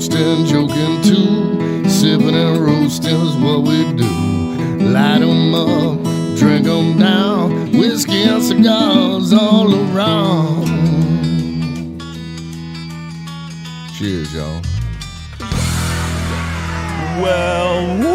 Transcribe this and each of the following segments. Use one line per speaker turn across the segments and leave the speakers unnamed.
toasting, joking too. Sipping and roasting is what we do. Light 'em up, drink 'em down. Whiskey and cigars all around. Cheers, y'all.
Well.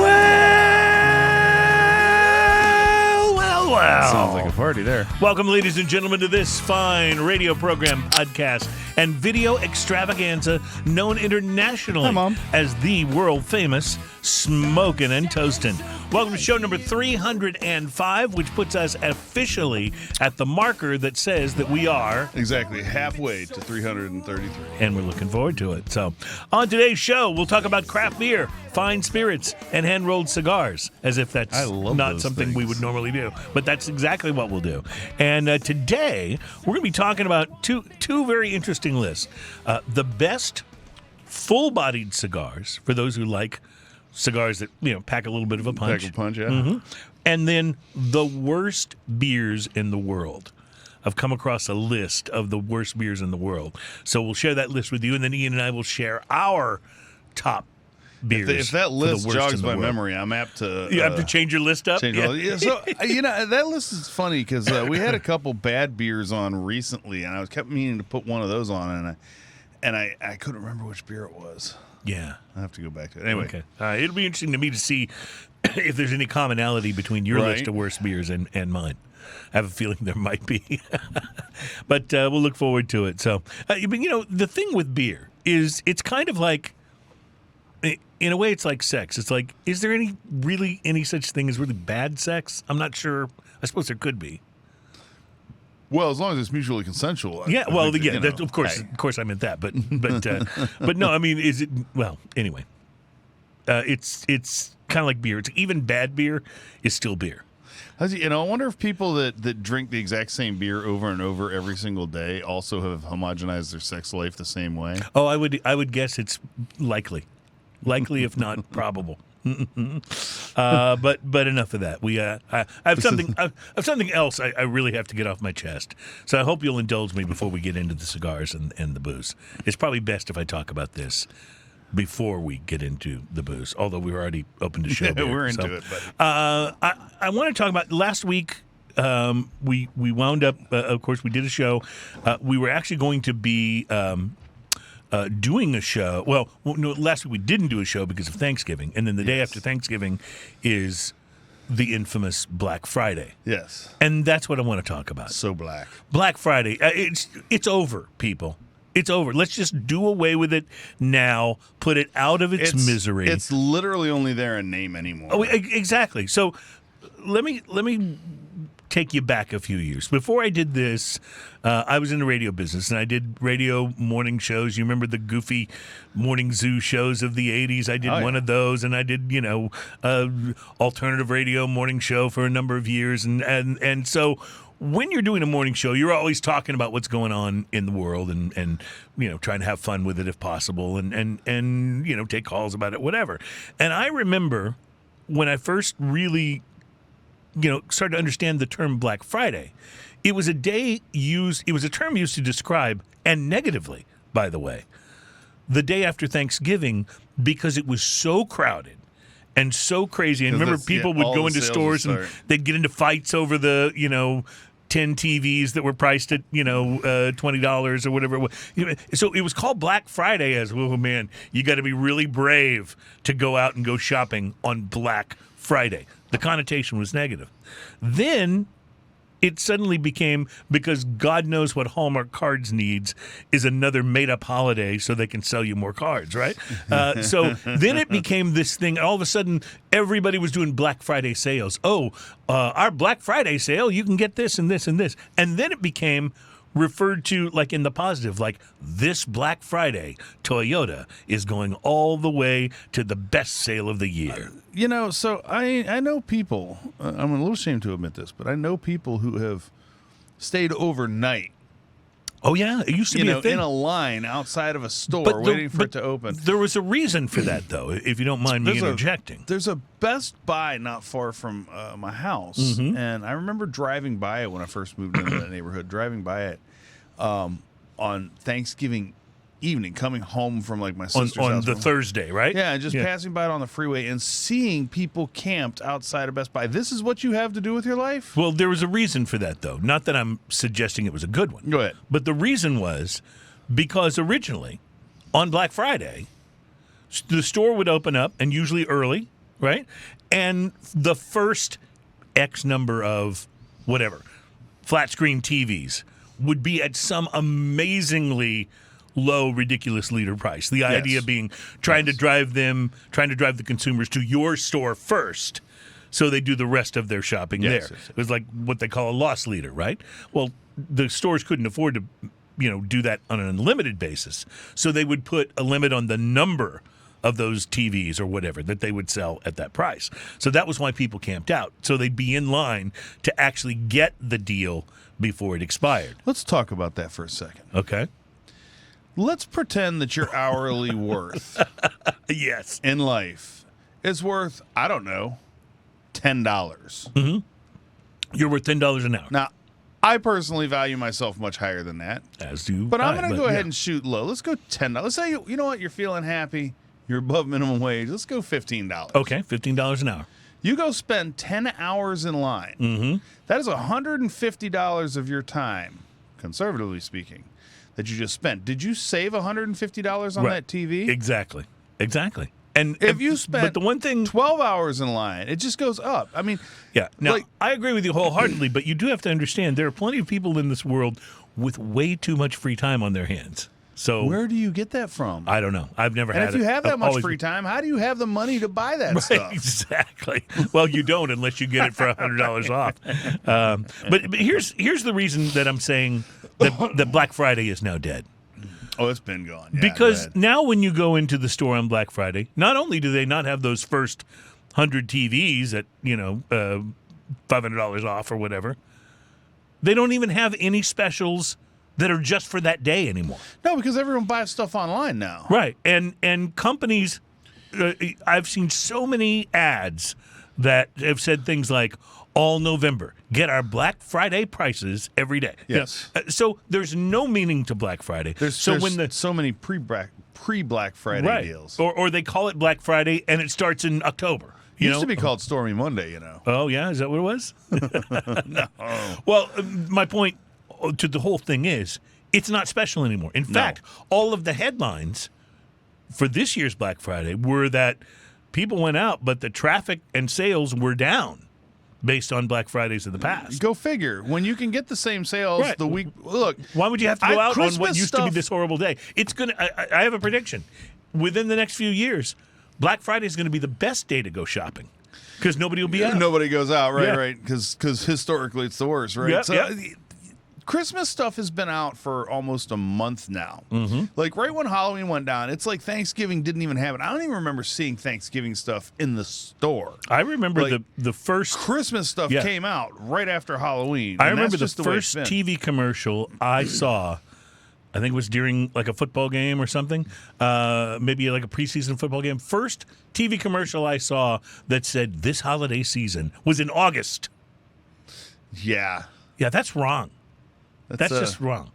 Sounds like a party there.
Welcome, ladies and gentlemen, to this fine radio program, podcast, and video extravaganza known internationally as the world-famous Smokin' and Toastin'. Welcome to show number 305, which puts us officially at the marker that says that we are...
Exactly, halfway to 333.
And we're looking forward to it. So, on today's show, we'll talk about craft beer, fine spirits, and hand-rolled cigars, as if that's not something we would normally do. But that's exactly what we'll do. And today, we're going to be talking about two very interesting lists. The best full-bodied cigars, for those who like cigars that, pack a little bit of a punch.
Pack a punch, yeah.
Mm-hmm. And then the worst beers in the world. I've come across a list of the worst beers in the world. So we'll share that list with you, and then Ian and I will share our top beers.
If that list jogs my memory, I'm apt to...
You have to change your list up?
Yeah. So, that list is funny because we had a couple bad beers on recently, and I kept meaning to put one of those on, and I couldn't remember which beer it was.
Yeah.
I have to go back to it. Anyway.
Okay. It'll be interesting to me to see if there's any commonality between your list of worst beers and mine. I have a feeling there might be. But we'll look forward to it. So, the thing with beer is it's kind of like, in a way, it's like sex. It's like, is there any such thing as really bad sex? I'm not sure. I suppose there could be.
Well, as long as it's mutually consensual.
Yeah, of course I meant that, but no, I mean, is it? Well, anyway, it's kind of like beer. It's even bad beer is still beer.
I wonder if people that drink the exact same beer over and over every single day also have homogenized their sex life the same way.
Oh, I would guess it's likely, if not probable. But enough of that. I have something else I really have to get off my chest. So I hope you'll indulge me before we get into the cigars and the booze. It's probably best if I talk about this before we get into the booze. Although we're already open to show.
We're into it. Buddy.
I want to talk about last week. We wound up. Of course, we did a show. We were actually going to be. Doing a show. Well, no, last week we didn't do a show because of Thanksgiving, and then the day after Thanksgiving is the infamous Black Friday.
Yes,
and that's what I want to talk about.
So black.
Black Friday. It's over, people. It's over. Let's just do away with it now. Put it out of its misery.
It's literally only there in name anymore.
Oh, exactly. So let me take you back a few years. Before I did this, I was in the radio business, and I did radio morning shows. You remember the goofy morning zoo shows of the 80s? I did one of those, and I did, alternative radio morning show for a number of years. And so when you're doing a morning show, you're always talking about what's going on in the world and trying to have fun with it if possible and take calls about it, whatever. And I remember when I first really started to understand the term Black Friday. It was a term used to describe, and negatively, by the way, the day after Thanksgiving, because it was so crowded and so crazy. And remember, people would go into stores and they'd get into fights over the, 10 TVs that were priced at, $20 or whatever it was. So it was called Black Friday as, oh man, you got to be really brave to go out and go shopping on Black Friday. The connotation was negative. Then it suddenly became, because God knows what Hallmark Cards needs, is another made-up holiday so they can sell you more cards, right? So then it became this thing. All of a sudden, everybody was doing Black Friday sales. Our Black Friday sale, you can get this and this and this. And then it became referred to like in the positive, like this Black Friday, Toyota is going all the way to the best sale of the year.
So I know people, I'm a little ashamed to admit this, but I know people who have stayed overnight.
Oh, yeah. It used to be a thing.
In a line outside of a store waiting for it to open.
There was a reason for that, though, if you don't mind me interjecting.
There's a Best Buy not far from my house, and I remember driving by it when I first moved into that neighborhood, driving by it on Thanksgiving evening, coming home from like my
on
sister's house.
the Thursday, right?
Yeah, and just passing by it on the freeway and seeing people camped outside of Best Buy. This is what you have to do with your life?
Well, there was a reason for that, though. Not that I'm suggesting it was a good one.
Go ahead.
But the reason was because originally, on Black Friday, the store would open up, and usually early, right? And the first X number of whatever, flat screen TVs would be at some amazingly low, ridiculous liter price. The idea being trying to drive the consumers to your store first so they do the rest of their shopping there.
Yes.
It was like what they call a loss leader, right? Well, the stores couldn't afford to, do that on an unlimited basis. So they would put a limit on the number of those TVs or whatever that they would sell at that price. So that was why people camped out. So they'd be in line to actually get the deal before it expired.
Let's talk about that for a second.
Okay.
Let's pretend that your hourly worth
Yes.
in life is worth, I don't know, $10.
You're worth $10 an hour.
Now, I personally value myself much higher than that.
As do
But I'm going to go ahead
yeah.
and shoot low. Let's go $10. Let's say, you know what, you're feeling happy. You're above minimum wage. Let's go $15.
Okay, $15 an hour.
You go spend 10 hours in line.
Mm-hmm.
That is $150 of your time, conservatively speaking, that you just spent. Did you save $150 on that TV?
Exactly. And
If you spent
but the one thing
12 hours in line, it just goes up. I mean,
Yeah. Now,
like-
I agree with you wholeheartedly, but you do have to understand there are plenty of people in this world with way too much free time on their hands. So
where do you get that from?
I don't know. I've never
And
had
if
it.
you have that
I've
much
always-
free time, how do you have the money to buy that stuff?
Exactly. Well, you don't unless you get it for $100 off. But here's the reason that I'm saying that Black Friday is now dead.
Oh, it's been gone. Yeah,
Because
go ahead.
now when you go into the store on Black Friday, not only do they not have those first 100 TVs at, $500 off or whatever, they don't even have any specials that are just for that day anymore.
No, because everyone buys stuff online now.
Right. And companies, I've seen so many ads that have said things like, all November, get our Black Friday prices every day.
Yes.
So there's no meaning to Black Friday.
There's so many pre-Black Friday
right.
deals.
Or they call it Black Friday and it starts in October.
It used to be called Stormy Monday,
Oh, yeah? Is that what it was?
No.
Well, my point to the whole thing is it's not special anymore. In fact, all of the headlines for this year's Black Friday were that people went out, but the traffic and sales were down based on Black Fridays of the past.
Go figure. When you can get the same sales
Right.
the week. Look,
Why would you have to go out on
Christmas
what used to be
stuff-
this horrible day? It's gonna. I have a prediction. Within the next few years, Black Friday is going to be the best day to go shopping because nobody will be out.
Nobody goes out, right?
Yeah.
Right? Because historically it's the worst, right?
Yep,
So,
yep.
Christmas stuff has been out for almost a month now. Mm-hmm. Like right when Halloween went down, it's like Thanksgiving didn't even happen. I don't even remember seeing Thanksgiving stuff in the store.
I remember
Like,
the first.
Christmas stuff
Yeah.
came out right after Halloween.
I
and
remember
that's
the
just way
first
it's been.
TV commercial I saw. I think it was during like a football game or something, maybe like a preseason football game. First TV commercial I saw that said this holiday season was in August.
Yeah.
Yeah, that's wrong. That's just wrong.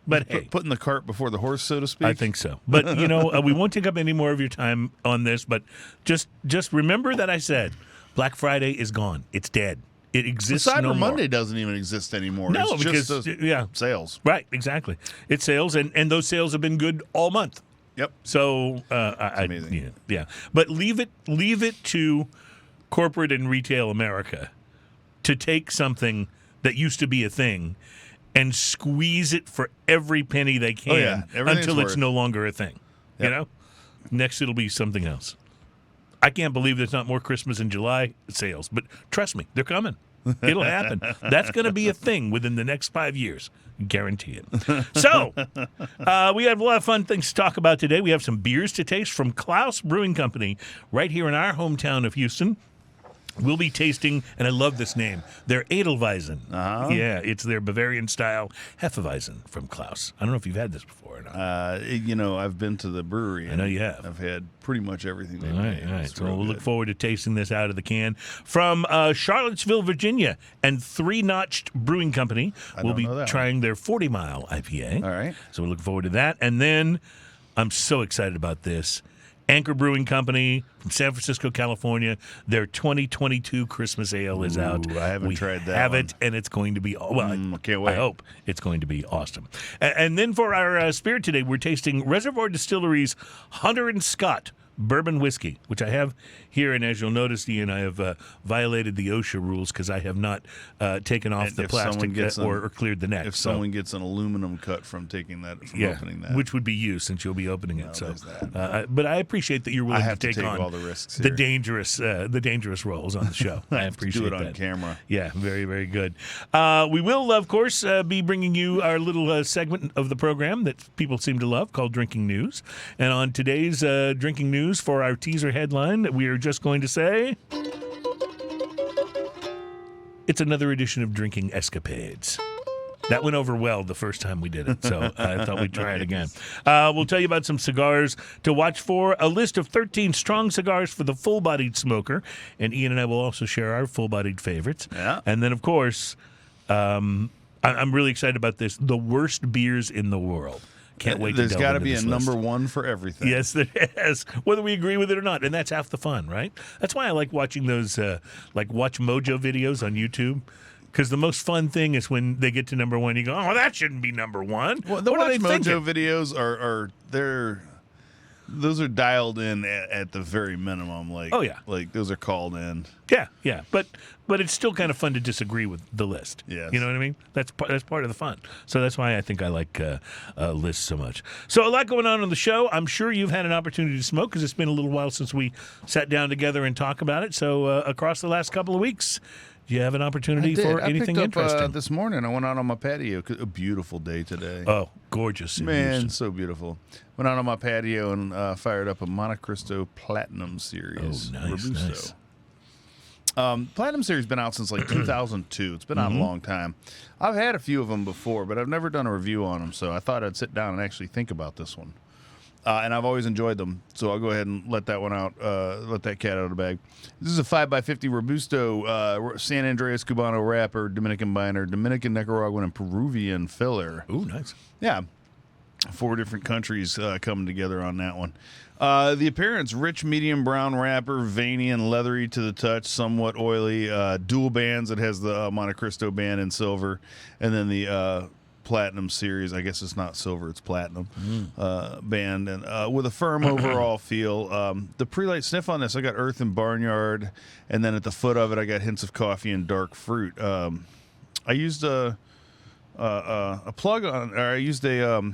But hey,
Putting the cart before the horse, so to speak.
I think so. But we won't take up any more of your time on this. But just remember that I said Black Friday is gone. It's dead. It exists
Cyber
no more.
Monday doesn't even exist anymore.
No,
it's
because
just sales.
Right, exactly. It's sales, and those sales have been good all month.
Yep.
So
amazing.
Yeah. But leave it to corporate and retail America to take something that used to be a thing and squeeze it for every penny they can
Everything's
until it's
worth.
no longer a thing.
Yep.
Next it'll be something else. I can't believe there's not more Christmas in July sales, but trust me, they're coming. It'll happen. That's going to be a thing within the next 5 years. Guarantee it. So, we have a lot of fun things to talk about today. We have some beers to taste from Klaus Brewing Company right here in our hometown of Houston. We'll be tasting, and I love this name, their Edelweizen.
Uh-huh.
Yeah, it's their Bavarian-style Hefeweizen from Klaus. I don't know if you've had this before or not.
I've been to the brewery.
I know you have.
I've had pretty much everything they
All
made.
right.
It's
So
real
we'll look
good.
forward to tasting this out of the can. From Charlottesville, Virginia, and Three Notched Brewing Company. We'll be
know that
trying their 40-mile IPA.
All right.
So we're looking forward to that. And then I'm so excited about this. Anchor Brewing Company from San Francisco, California. Their 2022 Christmas Ale is out.
I haven't tried that
have
one.
it, and it's going to be, I
can't wait.
I hope it's going to be awesome. And then for our spirit today, we're tasting Reservoir Distillery's Hunter and Scott Bourbon Whiskey, which I have here. And as you'll notice, Ian, I have violated the OSHA rules because I have not taken off
And
the
if someone
plastic
gets
or cleared the neck.
If
So-
someone gets an aluminum cut from opening that.
which would be you since you'll be opening it. So,
there's that.
but I appreciate that you're willing
I have
to
to
take
take
on
all the risks
the
here.
dangerous roles on the show. I appreciate
Do it
that.
on camera.
Yeah, very, very good. We will, of course, be bringing you our little segment of the program that people seem to love called Drinking News. And on today's Drinking News for our teaser headline, we are just going to say it's another edition of Drinking Escapades. That went over well the first time we did it, so I thought we'd try it again. We'll tell you about some cigars to watch for, a list of 13 strong cigars for the full-bodied smoker, and Ian and I will also share our full-bodied favorites.
Yeah.
And then, of course, I'm really excited about this, the worst beers in the world. Can't wait to
There's
delve
got to
into
be a
this
number
list.
one for everything.
Yes, there is. Whether we agree with it or not, and that's half the fun, right? That's why I like watching those Watch Mojo videos on YouTube. Because the most fun thing is when they get to number one, you go, "Oh, that shouldn't be number one."
Well, the
what
Watch
are they
Mojo
thinking?
videos those are dialed in at the very minimum. Like,
Oh, yeah.
like those are called in.
Yeah, but it's still kind of fun to disagree with the list.
Yes.
You know what I mean? That's part of the fun. So that's why I think I like lists so much. So a lot going on the show. I'm sure you've had an opportunity to smoke because it's been a little while since we sat down together and talk about it. So across the last couple of weeks, do you have an opportunity for anything
I picked
interesting?
up, this morning. I went out on my patio. A beautiful day today.
Oh, gorgeous. in
Man,
Houston.
so beautiful. Went out on my patio and fired up a Montecristo Platinum Series.
Oh, nice,
Robusto.
nice.
Platinum Series been out since like 2002. It's been out a long time. I've had a few of them before, but I've never done a review on them. So I thought I'd sit down and actually think about this one. And I've always enjoyed them. So I'll go ahead and let that one out, let that cat out of the bag. This is a 5x50 Robusto San Andreas Cubano wrapper, Dominican binder, Dominican, Nicaraguan, and Peruvian filler.
Ooh, nice.
Yeah. 4 different countries coming together on that one. The appearance, rich medium brown wrapper, veiny and leathery to the touch, somewhat oily. Dual bands. It has the Montecristo band in silver. And then the Platinum Series. I guess it's not silver, it's platinum band. And with a firm overall feel. The pre-light sniff on this, I got earth and barnyard. And then at the foot of it, I got hints of coffee and dark fruit. I used a plug on, or I used a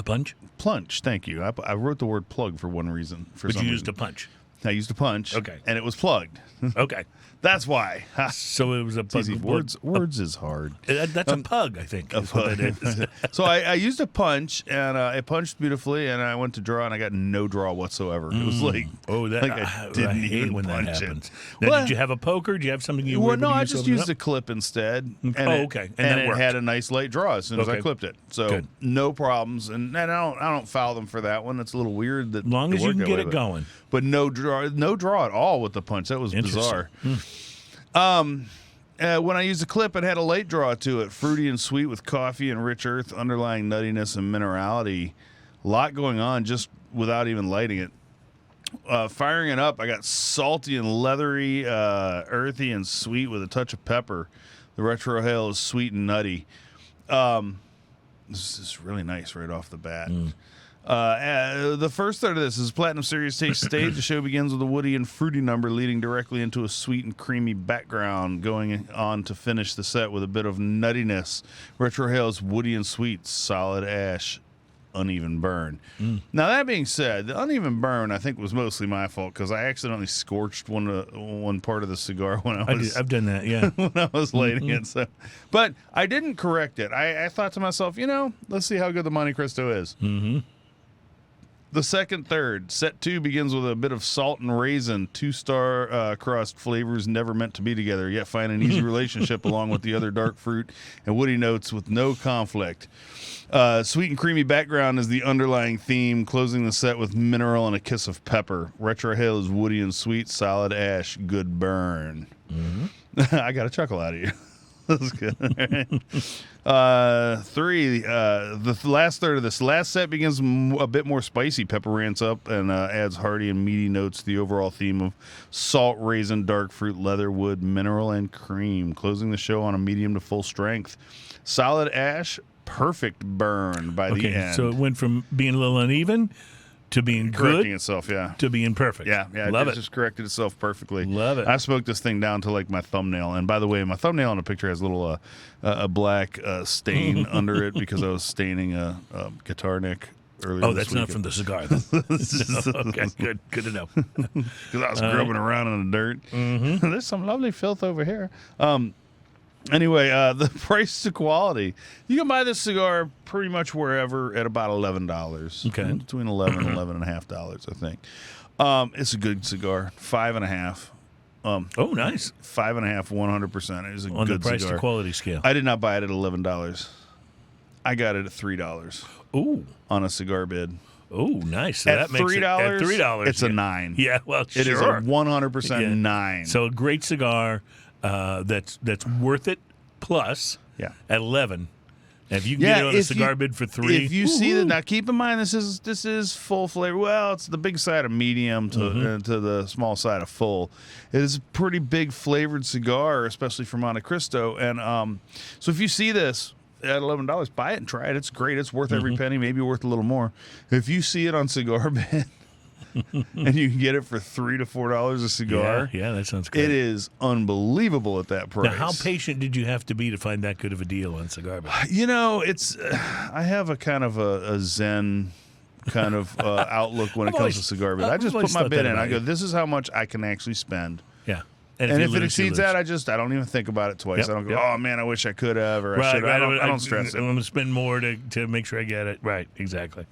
punch?
plunge. Thank you. I wrote the word plug for one reason.
But you used a punch.
I used a punch.
Okay.
And it was plugged.
Okay.
That's why. Ha.
So it was a
It's
pug.
easy. Words is hard.
That's a pug, I think. Is what it is.
So I used a punch, and it punched beautifully, and I went to draw, and I got no draw whatsoever. It was like,
that
like
I
didn't
hate
even
when that
punch it.
happens. Now,
Well-
did you have a poker? Do you have something you were
Well,
able
no,
to
I
use
just
to open it
used
up?
a clip instead. And
Oh,
it,
okay. And
And,
that
it
worked.
had a nice light draw as soon as I
Okay.
clipped it. So
Good.
no problems. And I don't foul them for that one. It's a little weird that
As long as you
worked
can
that
get
way,
it
but-
going.
But no draw at all with the punch. That was bizarre. When I used the clip, it had a late draw to it, fruity and sweet with coffee and rich earth, underlying nuttiness and minerality. A lot going on just without even lighting it. Firing it up, I got salty and leathery, earthy and sweet with a touch of pepper. The retro hail is sweet and nutty. This is really nice right off the bat. The first third of this is Platinum Series Taste Stage. The show begins with a woody and fruity number leading directly into a sweet and creamy background, going on to finish the set with a bit of nuttiness. Retro Hail is woody and sweet, solid ash, uneven burn. Now, that being said, the uneven burn, I think, was mostly my fault because I accidentally scorched one part of the cigar when
I've done that, yeah.
when I was lighting it. So, but I didn't correct it. I thought to myself, let's see how good the Montecristo is. The second third. Set 2 begins with a bit of salt and raisin. 2-star crossed flavors never meant to be together, yet find an easy relationship along with the other dark fruit and woody notes with no conflict. Sweet and creamy background is the underlying theme, closing the set with mineral and a kiss of pepper. Retrohale is woody and sweet. Solid ash, good burn. Mm-hmm. I got a chuckle out of you. That's good. 3, the last third of this last set begins a bit more spicy. Pepper ramps up and adds hearty and meaty notes to the overall theme of salt, raisin, dark fruit, leather, wood, mineral, and cream. Closing the show on a medium to full strength. Solid ash, perfect burn by the end.
So it went from being a little uneven to being
correcting
good
itself, yeah,
to being perfect.
Yeah,
Love
it
it.
just corrected itself perfectly.
Love it.
I smoked this thing down to like my thumbnail, and by the way, my thumbnail in the picture has a little a black stain under it because I was staining a guitar neck earlier.
Oh,
this
that's not
weekend.
from the cigar. Then. Okay, good to know.
Because I was grubbing around in the dirt.
Mm-hmm.
There's some lovely filth over here. Anyway, the price to quality. You can buy this cigar pretty much wherever at about $11.
Okay.
Between $11 and $11.50, I think. It's a good cigar. 5.5.
Oh, nice.
5.5, 100%. It is a
On
good
the price
cigar.
to quality scale.
I did not buy it at $11. I got it at $3
Ooh.
on a cigar bid.
Oh, nice. So
At
that makes
$3,
it, at $3,
it's a 9.
Yeah, well, sure.
It is a 100% 9.
So a great cigar that's worth it plus
Yeah.
at 11. And if you can get it on a cigar bid for 3.
If you see that, now keep in mind this is full flavor. Well, it's the big side of medium to the small side of full. It is a pretty big flavored cigar, especially for Montecristo. And so if you see this at $11, buy it and try it. It's great. It's worth every penny, maybe worth a little more. If you see it on Cigar Bid and you can get it for $3 to $4 a cigar,
yeah, that sounds great.
it is unbelievable at that price.
Now, how patient did you have to be to find that good of a deal on Cigar Bid?
You know, it's I have a kind of a Zen kind of outlook when it comes to Cigar Bid. I just put my bid in. I go, this is how much I can actually spend.
Yeah.
And if it exceeds that, I don't even think about it twice.
Yep,
I don't go,
yep.
oh man, I wish I could have, or I should. I don't stress it.
I'm going to spend more to make sure I get it. Right, exactly.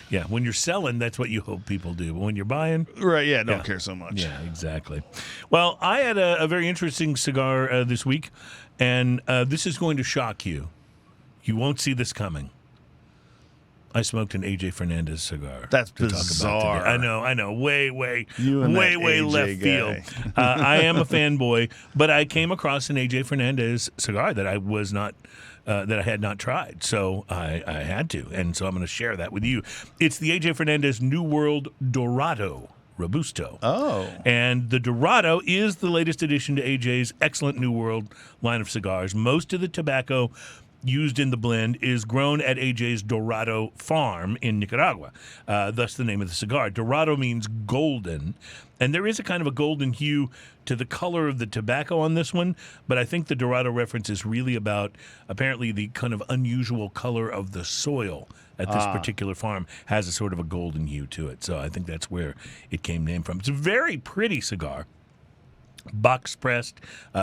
Yeah, when you're selling, that's what you hope people do. But when you're buying,
right, yeah, don't care so much.
Yeah, exactly. Well, I had a very interesting cigar this week, and this is going to shock you. You won't see this coming. I smoked an AJ Fernandez cigar.
That's
to
bizarre.
Talk about today. I know. Way
AJ
left field. I am a fanboy, but I came across an AJ Fernandez cigar that I was not. That I had not tried, so I had to, and so I'm going to share that with you. It's the AJ Fernandez New World Dorado Robusto.
Oh.
And the Dorado is the latest addition to AJ's excellent New World line of cigars. Most of the tobacco used in the blend is grown at AJ's Dorado farm in Nicaragua. Thus the name of the cigar. Dorado means golden, and there is a kind of a golden hue to the color of the tobacco on this one, but I think the Dorado reference is really about apparently the kind of unusual color of the soil at this particular farm has a sort of a golden hue to it. So I think that's where it came name from. It's a very pretty cigar. Box pressed,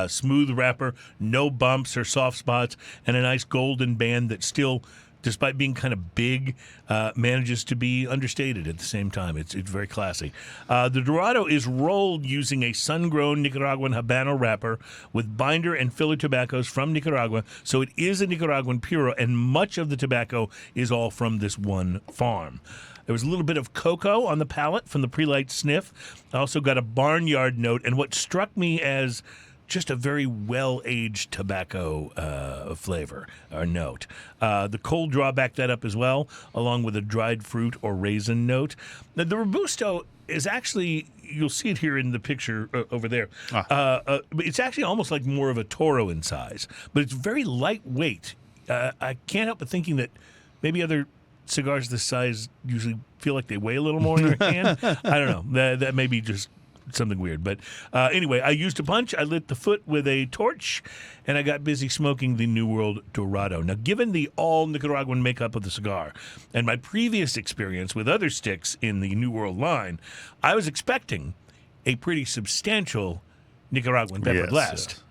smooth wrapper, no bumps or soft spots, and a nice golden band that still, despite being kind of big, manages to be understated at the same time. It's very classy. The Dorado is rolled using a sun-grown Nicaraguan Habano wrapper with binder and filler tobaccos from Nicaragua, so it is a Nicaraguan Puro, and much of the tobacco is all from this one farm. There was a little bit of cocoa on the palate from the pre-light sniff. I also got a barnyard note, and what struck me as just a very well-aged tobacco flavor or note. The cold draw backed that up as well, along with a dried fruit or raisin note. Now, the Robusto is actually, you'll see it here in the picture over there. It's actually almost like more of a Toro in size, but it's very lightweight. I can't help but thinking that maybe other cigars this size usually feel like they weigh a little more in your hand. I don't know. That may be just something weird. But anyway, I used a punch. I lit the foot with a torch, and I got busy smoking the New World Dorado. Now, given the all-Nicaraguan makeup of the cigar and my previous experience with other sticks in the New World line, I was expecting a pretty substantial Nicaraguan pepper blast.
Yes.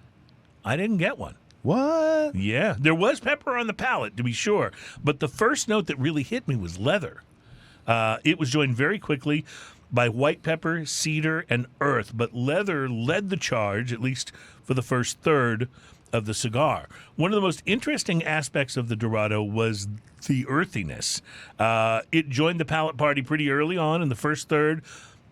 I didn't get one.
What?
Yeah, there was pepper on the palate, to be sure. But the first note that really hit me was leather. It was joined very quickly by white pepper, cedar, and earth, but leather led the charge, at least for the first third of the cigar. One of the most interesting aspects of the Dorado was the earthiness. It joined the palate party pretty early on in the first third,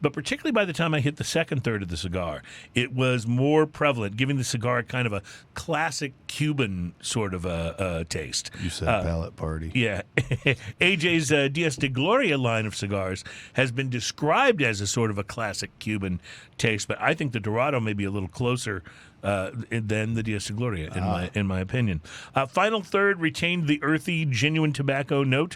but particularly by the time I hit the second third of the cigar, it was more prevalent, giving the cigar kind of a classic Cuban sort of a taste.
You said palate party.
Yeah. AJ's Diez de Gloria line of cigars has been described as a sort of a classic Cuban taste, but I think the Dorado may be a little closer than the Diez de Gloria, in my opinion. Final third retained the earthy, genuine tobacco note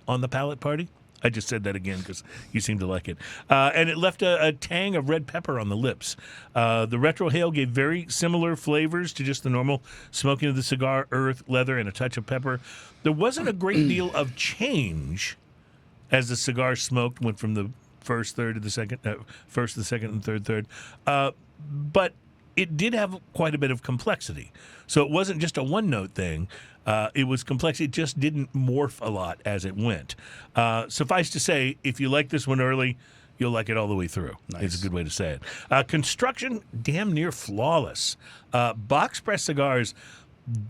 on the palate party. I just said that again because you seem to like it. And it left a tang of red pepper on the lips. The retrohale gave very similar flavors to just the normal smoking of the cigar, earth, leather, and a touch of pepper. There wasn't a great deal of change as the cigar smoked, went from the first third to the second, first to the second and third. But it did have quite a bit of complexity. So it wasn't just a one-note thing. It was complex. It just didn't morph a lot as it went. Suffice to say, if you like this one early, you'll like it all the way through. Nice. It's a good way to say it. Construction, damn near flawless. Box press cigars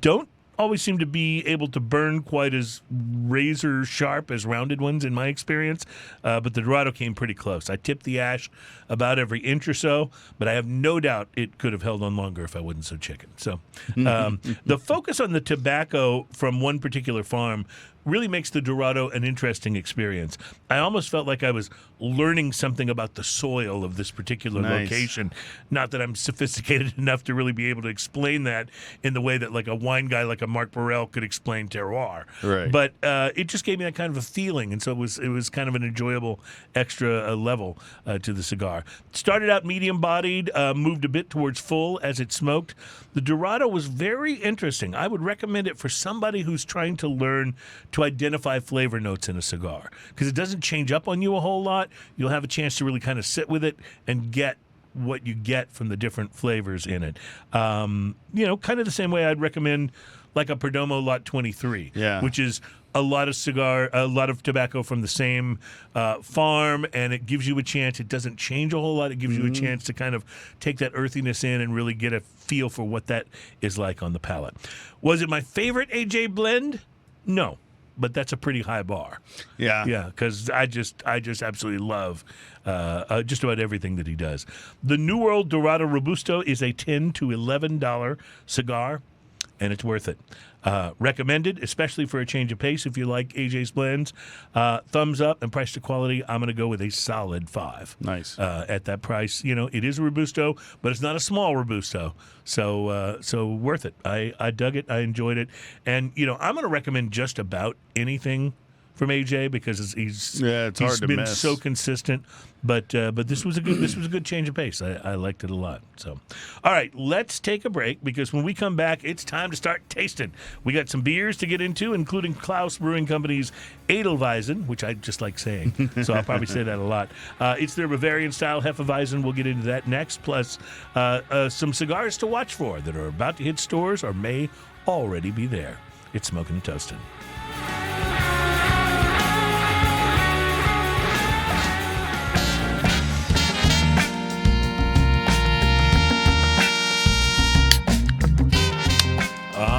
don't always seem to be able to burn quite as razor sharp as rounded ones in my experience, but the Dorado came pretty close. I tipped the ash about every inch or so, but I have no doubt it could have held on longer if I wasn't so chicken. So the focus on the tobacco from one particular farm really makes the Dorado an interesting experience. I almost felt like I was learning something about the soil of this particular location. Not that I'm sophisticated enough to really be able to explain that in the way that like a wine guy like a Mark Burrell could explain terroir.
Right.
But it just gave me that kind of a feeling, and so it was kind of an enjoyable extra level to the cigar. Started out medium-bodied, moved a bit towards full as it smoked. The Dorado was very interesting. I would recommend it for somebody who's trying to learn to identify flavor notes in a cigar, because it doesn't change up on you a whole lot. You'll have a chance to really kind of sit with it and get what you get from the different flavors in it. Kind of the same way I'd recommend like a Perdomo Lot 23, which is a lot of tobacco from the same farm, and it gives you a chance. It doesn't change a whole lot. It gives you a chance to kind of take that earthiness in and really get a feel for what that is like on the palate. Was it my favorite AJ blend? No. But that's a pretty high bar. Yeah, because I just absolutely love just about everything that he does. The New World Dorado Robusto is a $10 to $11 cigar, and it's worth it. Recommended, especially for a change of pace if you like AJ's blends. Thumbs up, and price to quality, I'm going to go with a solid 5.
Nice.
At that price. It is a Robusto, but it's not a small Robusto. So worth it. I dug it. I enjoyed it. And, I'm going to recommend just about anything from AJ because he's been so consistent. But this was a good change of pace. I liked it a lot. So, all right, let's take a break because when we come back, it's time to start tasting. We got some beers to get into, including Klaus Brewing Company's Edelweizen, which I just like saying, so I'll probably say that a lot. It's their Bavarian style Hefeweizen. We'll get into that next. Plus, some cigars to watch for that are about to hit stores or may already be there. It's Smoking and Toasting.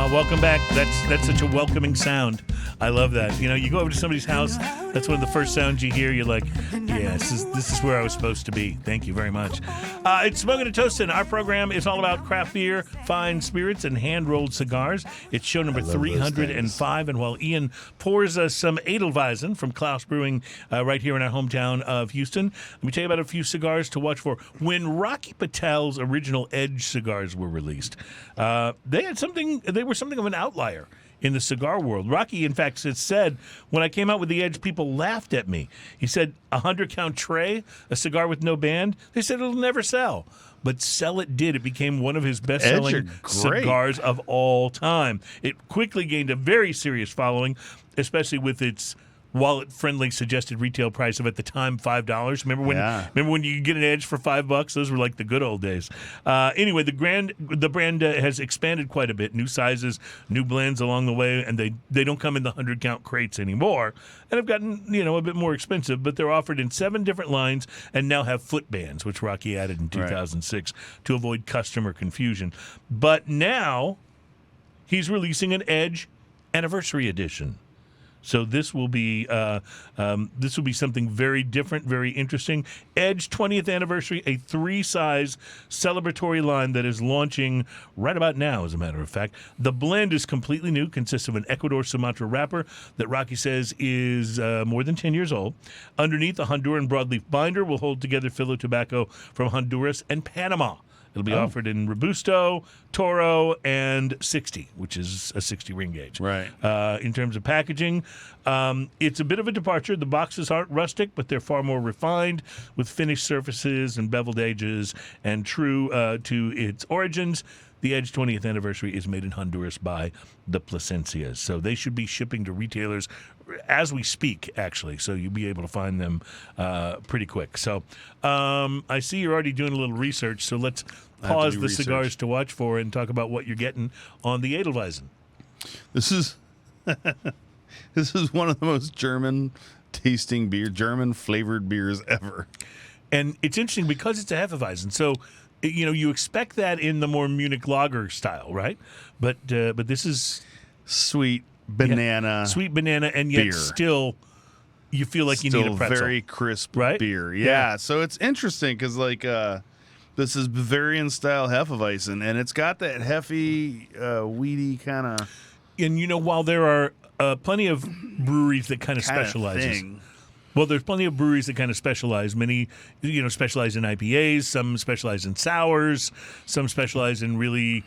Welcome back. That's such a welcoming sound. I love that. You go over to somebody's house, that's one of the first sounds you hear. You're like, yes, this is where I was supposed to be. Thank you very much. It's Smoking and Toasting. Our program is all about craft beer, fine spirits, and hand-rolled cigars. It's show number 305, and while Ian pours us some Edelweizen from Klaus Brewing right here in our hometown of Houston, let me tell you about a few cigars to watch for. When Rocky Patel's original Edge cigars were released, they were something of an outlier in the cigar world. Rocky, in fact, said, when I came out with the Edge, people laughed at me. He said, 100-count tray, a cigar with no band, they said it'll never sell. But sell it did. It became one of his best-selling cigars of all time. It quickly gained a very serious following, especially with its wallet-friendly suggested retail price of, at the time, $5. Remember when you could get an Edge for $5? Those were like the good old days. Anyway, the brand has expanded quite a bit. New sizes, new blends along the way, and they don't come in the 100-count crates anymore. And have gotten a bit more expensive, but they're offered in 7 different lines and now have foot bands, which Rocky added in 2006 to avoid customer confusion. But now he's releasing an Edge Anniversary Edition. So this will be something very different, very interesting. Edge 20th Anniversary, a 3-size celebratory line that is launching right about now, as a matter of fact. The blend is completely new, consists of an Ecuador Sumatra wrapper that Rocky says is more than 10 years old. Underneath, a Honduran broadleaf binder will hold together filo tobacco from Honduras and Panama. It'll be offered in Robusto, Toro, and 60, which is a 60 ring gauge.
Right.
In terms of packaging, it's a bit of a departure. The boxes aren't rustic, but they're far more refined, with finished surfaces and beveled edges, and true to its origins. The Edge 20th Anniversary is made in Honduras by the Plasencias. So they should be shipping to retailers as we speak, actually. So you'll be able to find them pretty quick. So I see you're already doing a little research. So let's pause the cigars to watch for and talk about what you're getting on the Edelweizen.
This is one of the most German tasting German flavored beers ever.
And it's interesting because it's a Hefeweizen. So you expect that in the more Munich lager style, right? But this is
sweet banana,
and yet
beer.
Still, you feel like you need a pretzel.
Very crisp
right?
beer. Yeah. So it's interesting because this is Bavarian style Hefeweizen, and it's got that heavy, weedy kind of.
And while there are plenty of breweries that kind of specialize. Well, there's plenty of breweries that kind of specialize. Many, specialize in IPAs. Some specialize in sours. Some specialize in really,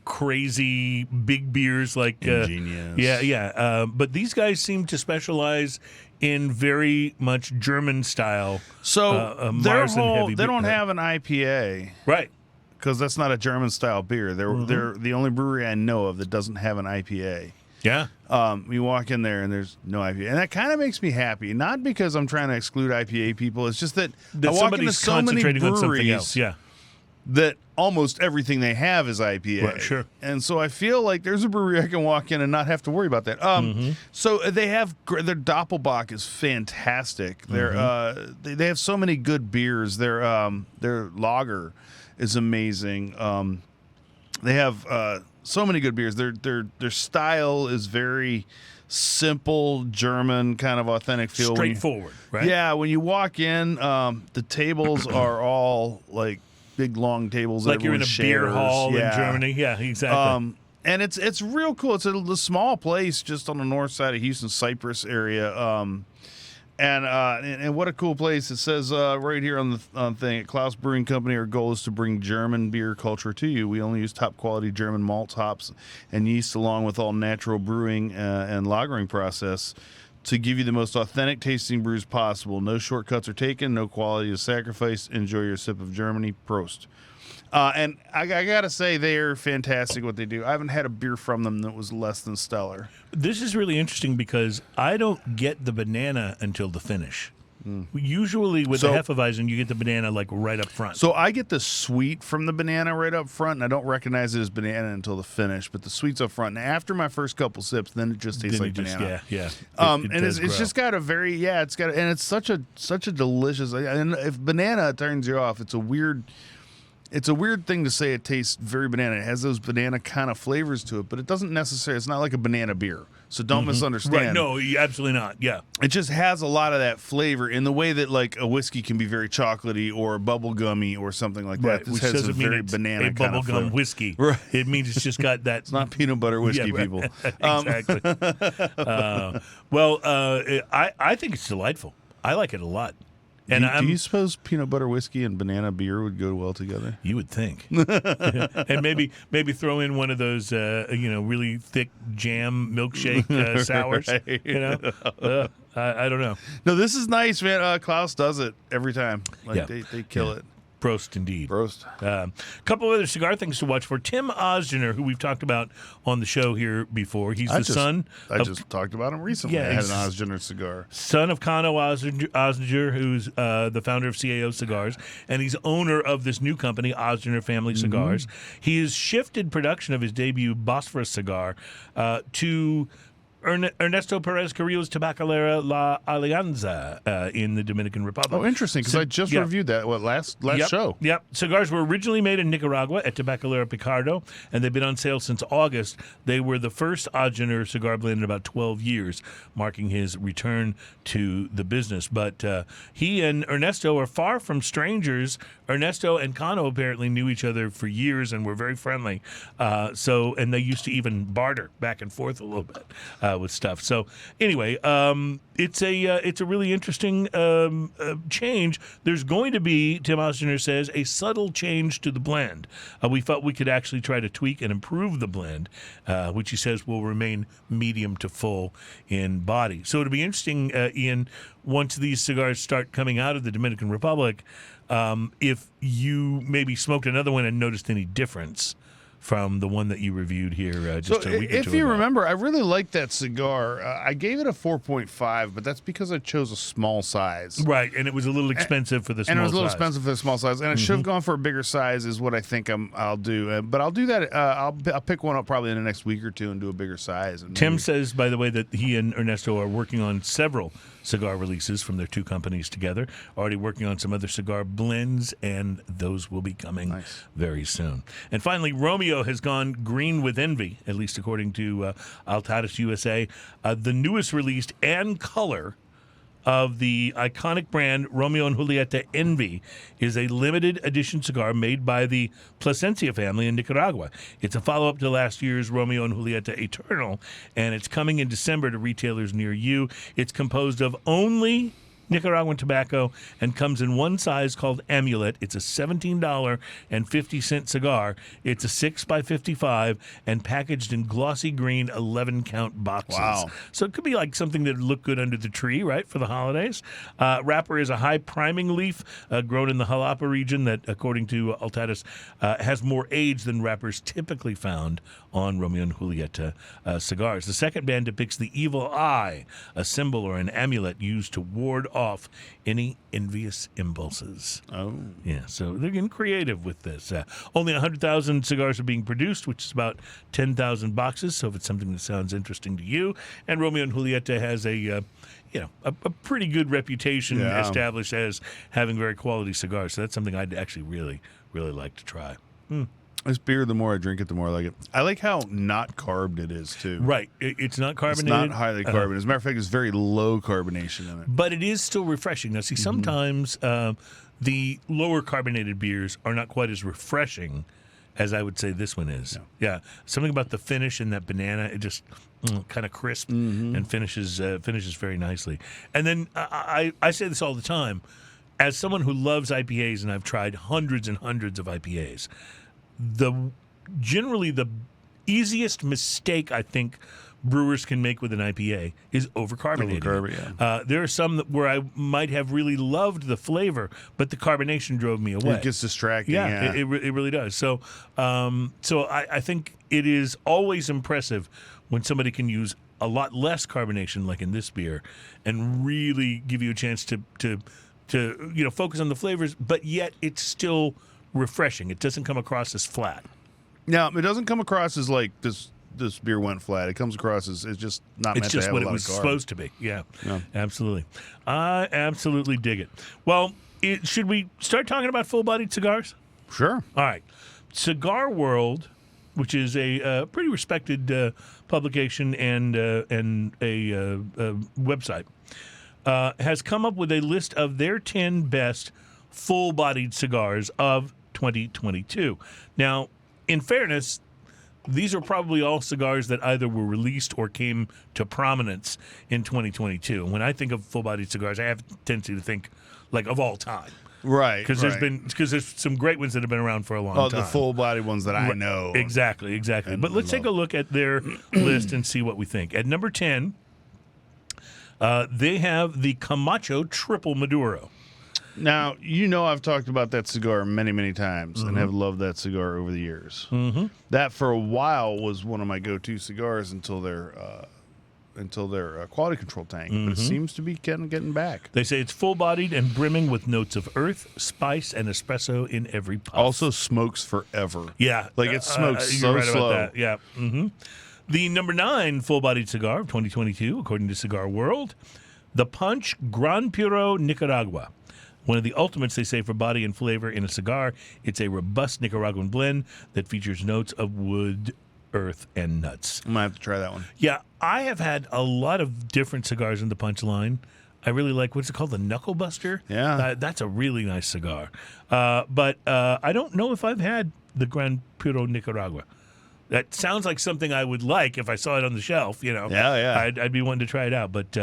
crazy big beers like
Ingenious.
Yeah. But these guys seem to specialize in very much German style.
So they don't have an IPA,
right?
Because that's not a German style beer. They're the only brewery I know of that doesn't have an IPA.
Yeah.
You walk in there and there's no IPA. And that kind of makes me happy. Not because I'm trying to exclude IPA people. It's just that I walk into so many breweries that almost everything they have is IPA.
Right, sure.
And so I feel like there's a brewery I can walk in and not have to worry about that. So they have their Doppelbock is fantastic. They have so many good beers. Their lager is amazing. They have so many good beers. Their style is very simple German, kind of authentic feel.
Straightforward, right?
Yeah, when you walk in, the tables are all like big long tables.
Like you're in a beer hall in Germany. Yeah, exactly.
And it's real cool. It's a small place just on the north side of Houston, Cypress area. And what a cool place. It says right here on the thing, at Klaus Brewing Company, our goal is to bring German beer culture to you. We only use top quality German malts, hops, and yeast, along with all natural brewing and lagering process to give you the most authentic tasting brews possible. No shortcuts are taken, no quality is sacrificed. Enjoy your sip of Germany. Prost. And I got to say, they're fantastic what they do. I haven't had a beer from them that was less than stellar.
This is really interesting because I don't get the banana until the finish. Usually with the Hefeweizen, you get the banana like right up front.
So I get the sweet from the banana right up front, and I don't recognize it as banana until the finish, but the sweet's up front. And after my first couple sips, then it just tastes like banana.
Yeah.
It's just got a very, and it's such a delicious, and if banana turns you off, it's a weird thing to say it tastes very banana. It has those banana kind of flavors to it, but it doesn't necessarily, it's not like a banana beer. So don't misunderstand.
Right, no, absolutely not. Yeah.
It just has a lot of that flavor in the way that like a whiskey can be very chocolately or bubblegummy or something like that.
Right,
This
which
has
doesn't
a
mean
very
it's
banana
a
kind of flavor.
bubblegum whiskey.
Right.
It means it's just got that.
It's not peanut butter whiskey, people.
Exactly. I think it's delightful. I like it a lot. And
do you suppose peanut butter whiskey and banana beer would go well together?
You would think. And maybe throw in one of those really thick jam milkshake sours.
Right.
I don't know.
No, this is nice, man. Klaus does it every time. Like they kill it.
Prost, indeed.
Prost.
A couple of other cigar things to watch for. Tim Osgener, who we've talked about on the show here before. He's the son.
I just talked about him recently.
Yeah,
I had an Osgener cigar.
Son of Kano Osgener, who's the founder of CAO Cigars, and he's owner of this new company, Osgener Family Cigars. He has shifted production of his debut Bosphorus cigar to Ernesto Perez Carrillo's Tabacalera La Alianza in the Dominican Republic.
Oh, interesting, because I just reviewed that last show.
Yep. Cigars were originally made in Nicaragua at Tabacalera Picardo, and they've been on sale since August. They were the first Osgener cigar blend in about 12 years, marking his return to the business. But he and Ernesto are far from strangers. Ernesto and Kano apparently knew each other for years and were very friendly. And they used to even barter back and forth a little bit with stuff. So anyway, it's a really interesting change. There's going to be, Tim Osgener says, a subtle change to the blend. We thought we could actually try to tweak and improve the blend, which he says will remain medium to full in body. So it'll be interesting, Ian, once these cigars start coming out of the Dominican Republic, if you maybe smoked another one and noticed any difference from the one that you reviewed here just a week or two ago.
If you remember, I really liked that cigar. I gave it a 4.5, but that's because I chose a small size.
Right, and it was a little expensive for the small size.
And it was a little expensive for the small size, and I should have gone for a bigger size is what I think I'll do. But I'll do that. I'll pick one up probably in the next week or two and do a bigger size.
Tim says, by the way, that he and Ernesto are working on several cigar releases from their two companies together, already working on some other cigar blends, and those will be coming very soon. And finally, Romeo has gone green with envy, at least according to Altadis USA. The newest released and color of the iconic brand Romeo and Julieta Envy is a limited edition cigar made by the Plasencia family in Nicaragua. It's a follow-up to last year's Romeo and Julieta Eternal, and it's coming in December to retailers near you. It's composed of only Nicaraguan tobacco and comes in one size called Amulet. It's a $17.50 cigar. It's a 6x55 and packaged in glossy green 11-count boxes.
Wow.
So it could be like something that would look good under the tree, right, for the holidays. Wrapper is a high priming leaf grown in the Jalapa region that, according to Altadis, has more age than wrappers typically found on Romeo and Julieta cigars. The second band depicts the evil eye, a symbol or an amulet used to ward off any envious impulses.
Oh.
Yeah, so they're getting creative with this. Only 100,000 cigars are being produced, which is about 10,000 boxes, so if it's something that sounds interesting to you. And Romeo and Julieta has a pretty good reputation established as having very quality cigars, so that's something I'd actually really, really like to try.
This beer, the more I drink it, the more I like it. I like how not carbed it is, too.
Right. It's not carbonated.
It's not highly carbonated. As a matter of fact, it's very low carbonation in it.
But it is still refreshing. Now, see, sometimes the lower carbonated beers are not quite as refreshing as I would say this one is. No. Yeah. Something about the finish and that banana, it just kind of crisp and finishes very nicely. And then I say this all the time. As someone who loves IPAs, and I've tried hundreds and hundreds of IPAs, generally the easiest mistake I think brewers can make with an IPA is overcarbonating. There are some where I might have really loved the flavor, but the carbonation drove me away.
It gets distracting.
Yeah. It really does. So I think it is always impressive when somebody can use a lot less carbonation, like in this beer, and really give you a chance to focus on the flavors, but yet it's still refreshing. It doesn't come across as flat.
No, it doesn't come across as like this beer went flat. It comes across as it's just not meant to have a lot of carb. It's just what it was supposed to be. Yeah, absolutely. I absolutely dig it. Well, should we start talking about full-bodied cigars? Sure.
All right. Cigar World, which is a pretty respected publication and a website, has come up with a list of their 10 best full-bodied cigars of 2022. Now, in fairness, these are probably all cigars that either were released or came to prominence in 2022. And when I think of full-bodied cigars, I have a tendency to think like of all time.
Right.
Because there's some great ones that have been around for a long time.
Oh, the full-bodied ones that I know.
Exactly. But let's take a look at their list and see what we think. At number 10, they have the Camacho Triple Maduro.
Now, I've talked about that cigar many, many times and have loved that cigar over the years. Mm-hmm. That, for a while, was one of my go-to cigars until their quality control tank. But it seems to be getting back.
They say it's full-bodied and brimming with notes of earth, spice, and espresso in every puff.
Also smokes forever.
Yeah.
Like, it smokes so
right
slow.
About that. Yeah. Mm-hmm. The number 9 full-bodied cigar of 2022, according to Cigar World, the Punch Gran Puro Nicaragua. One of the ultimates, they say, for body and flavor in a cigar. It's a robust Nicaraguan blend that features notes of wood, earth, and nuts.
I'm going to have to try that one.
Yeah, I have had a lot of different cigars in the Punch line. I really like, what's it called, the Knuckle Buster?
Yeah.
That's a really nice cigar. But I don't know if I've had the Gran Puro Nicaragua. That sounds like something I would like if I saw it on the shelf,
Yeah.
I'd be wanting to try it out, but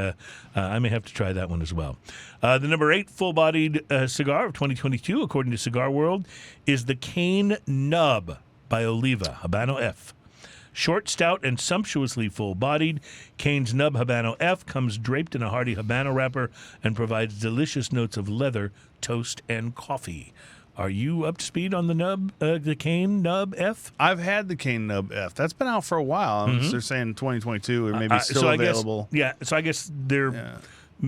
I may have to try that one as well. The number 8 full-bodied cigar of 2022, according to Cigar World, is the Cane Nub by Oliva, Habano F. Short, stout, and sumptuously full-bodied, Cane's Nub Habano F comes draped in a hearty Habano wrapper and provides delicious notes of leather, toast, and coffee. Are you up to speed on the Cane Nub F?
I've had the Cane Nub F. That's been out for a while. They're saying 2022 or maybe still
so
available.
So I guess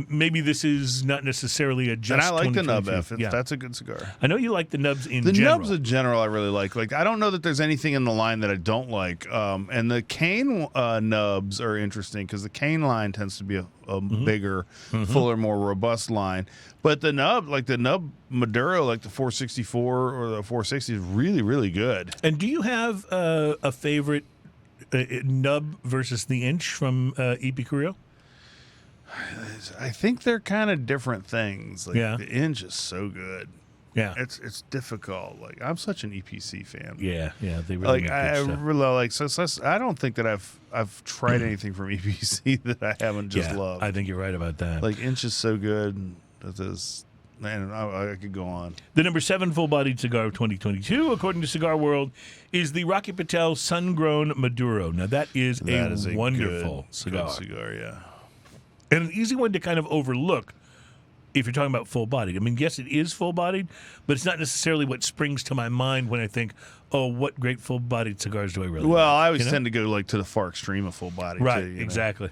maybe this is not necessarily a just.
And I like the Nub
2022.
F. That's a good cigar.
I know you like the nubs in
The
general.
nubs in general, I really like. Like, I don't know that there's anything in the line that I don't like. And the Cane nubs are interesting because the Cane line tends to be a bigger, fuller, more robust line. But the nub, like the nub Maduro, like the 464 or the 460, is really, really good.
And do you have a favorite nub versus the inch from EP Carrillo?
I think they're kind of different things. Like,
Yeah.
the inch is so good.
Yeah.
It's difficult. Like, I'm such an EPC fan.
Yeah, they really
Like,
make
I
good stuff.
really like. So I don't think that I've tried anything from EPC that I haven't just loved.
I think you're right about that.
Like, inch is so good. That is, man, I could go on.
The number 7 full-bodied cigar of 2022, according to Cigar World, is the Rocky Patel Sun-Grown Maduro. Now, that is a wonderful cigar.
Good cigar, yeah.
And an easy one to kind of overlook if you're talking about full-bodied. I mean, yes, it is full-bodied, but it's not necessarily what springs to my mind when I think, oh, what great full-bodied cigars do I really
Well,
like?
I always tend to go like to the far extreme of full body.
Right,
too,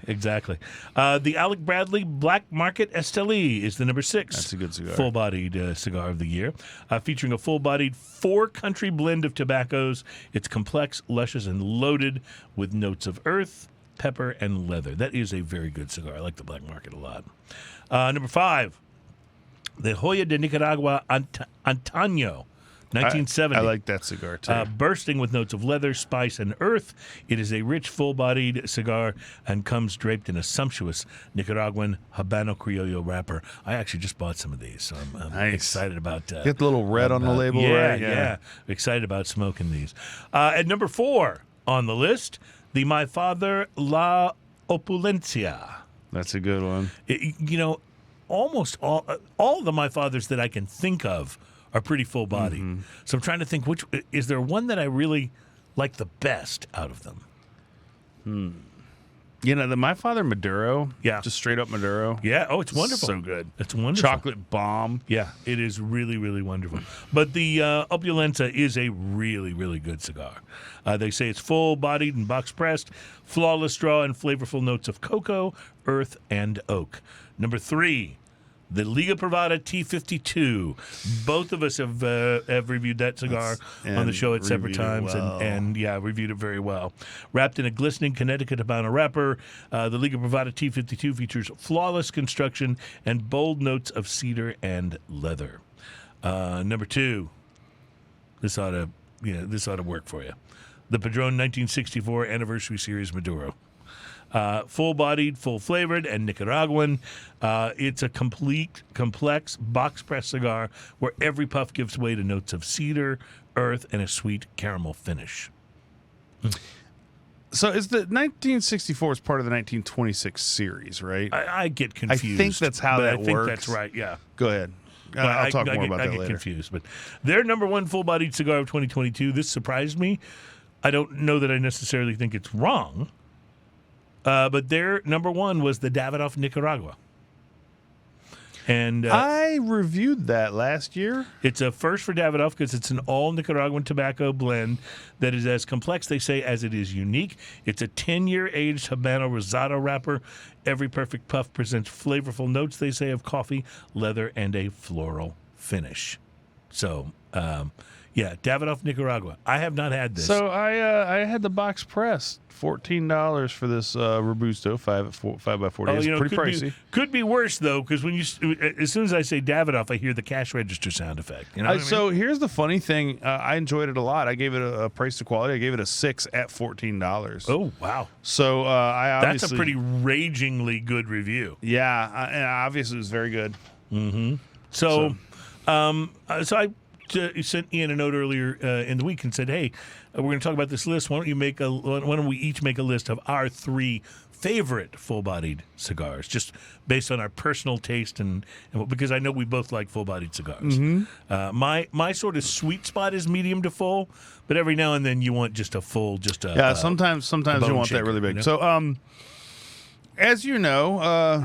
exactly. The Alec Bradley Black Market Esteli is the number 6.
That's a good cigar.
Full-bodied cigar of the year, featuring a full-bodied 4-country blend of tobaccos. It's complex, luscious, and loaded with notes of earth, pepper, and leather. That is a very good cigar. I like the Black Market a lot. Number 5, the Joya de Nicaragua Antaño. 1970.
I like that cigar, too.
Bursting with notes of leather, spice, and earth. It is a rich, full-bodied cigar and comes draped in a sumptuous Nicaraguan Habano Criollo wrapper. I actually just bought some of these, so I'm
Nice.
excited about
Get the little red on the label, right?
Yeah. Excited about smoking these. At number 4 on the list, the My Father La Opulencia.
That's a good one.
Almost all of the My Fathers that I can think of are pretty full-bodied. So I'm trying to think, is there one that I really like the best out of them?
The My Father Maduro.
Yeah.
Just straight up Maduro.
Yeah. Oh, it's wonderful.
So good.
It's wonderful.
Chocolate bomb.
Yeah, it is really, really wonderful. But the Opulenza is a really, really good cigar. They say it's full-bodied and box-pressed, flawless draw and flavorful notes of cocoa, earth, and oak. Number 3, the Liga Privada T52. Both of us have reviewed that cigar on the show at separate times and reviewed it very well. Wrapped in a glistening Connecticut Habano wrapper, the Liga Privada T52 features flawless construction and bold notes of cedar and leather. Number 2, this ought to work for you. The Padron 1964 Anniversary Series Maduro. Full-bodied, full-flavored, and Nicaraguan. It's a complete, complex, box-pressed cigar where every puff gives way to notes of cedar, earth, and a sweet caramel finish.
So is the 1964 is part of the 1926 series, right?
I get confused.
I think that's how that
I think
works.
that's right, yeah.
Go ahead. I'll talk more about that later.
I get confused. But their number 1 full-bodied cigar of 2022, this surprised me. I don't know that I necessarily think it's wrong. But their number 1 was the Davidoff Nicaragua. And
I reviewed that last year.
it's a first for Davidoff because it's an all Nicaraguan tobacco blend that is as complex, they say, as it is unique. It's a 10-year aged Habano Rosado wrapper. Every perfect puff presents flavorful notes, they say, of coffee, leather, and a floral finish. So, yeah, Davidoff, Nicaragua. I have not had this.
So I had the box press, $14 for this Robusto 5x40. It's pretty pricey.
Could be worse though, because when as soon as I say Davidoff, I hear the cash register sound effect. You know what I mean?
So here's the funny thing. I enjoyed it a lot. I gave it a price to quality. I gave it a 6 at $14.
Oh wow!
So I obviously,
That's a pretty ragingly good review.
Yeah, and obviously it was very good.
So I sent Ian a note earlier in the week and said, "Hey, we're going to talk about this list. Why don't we each make a list of our 3 favorite full-bodied cigars, just based on our personal taste and because I know we both like full-bodied cigars. My sort of sweet spot is medium to full, but every now and then you want just a full,
Sometimes you want that really big.
You know?
So as you know,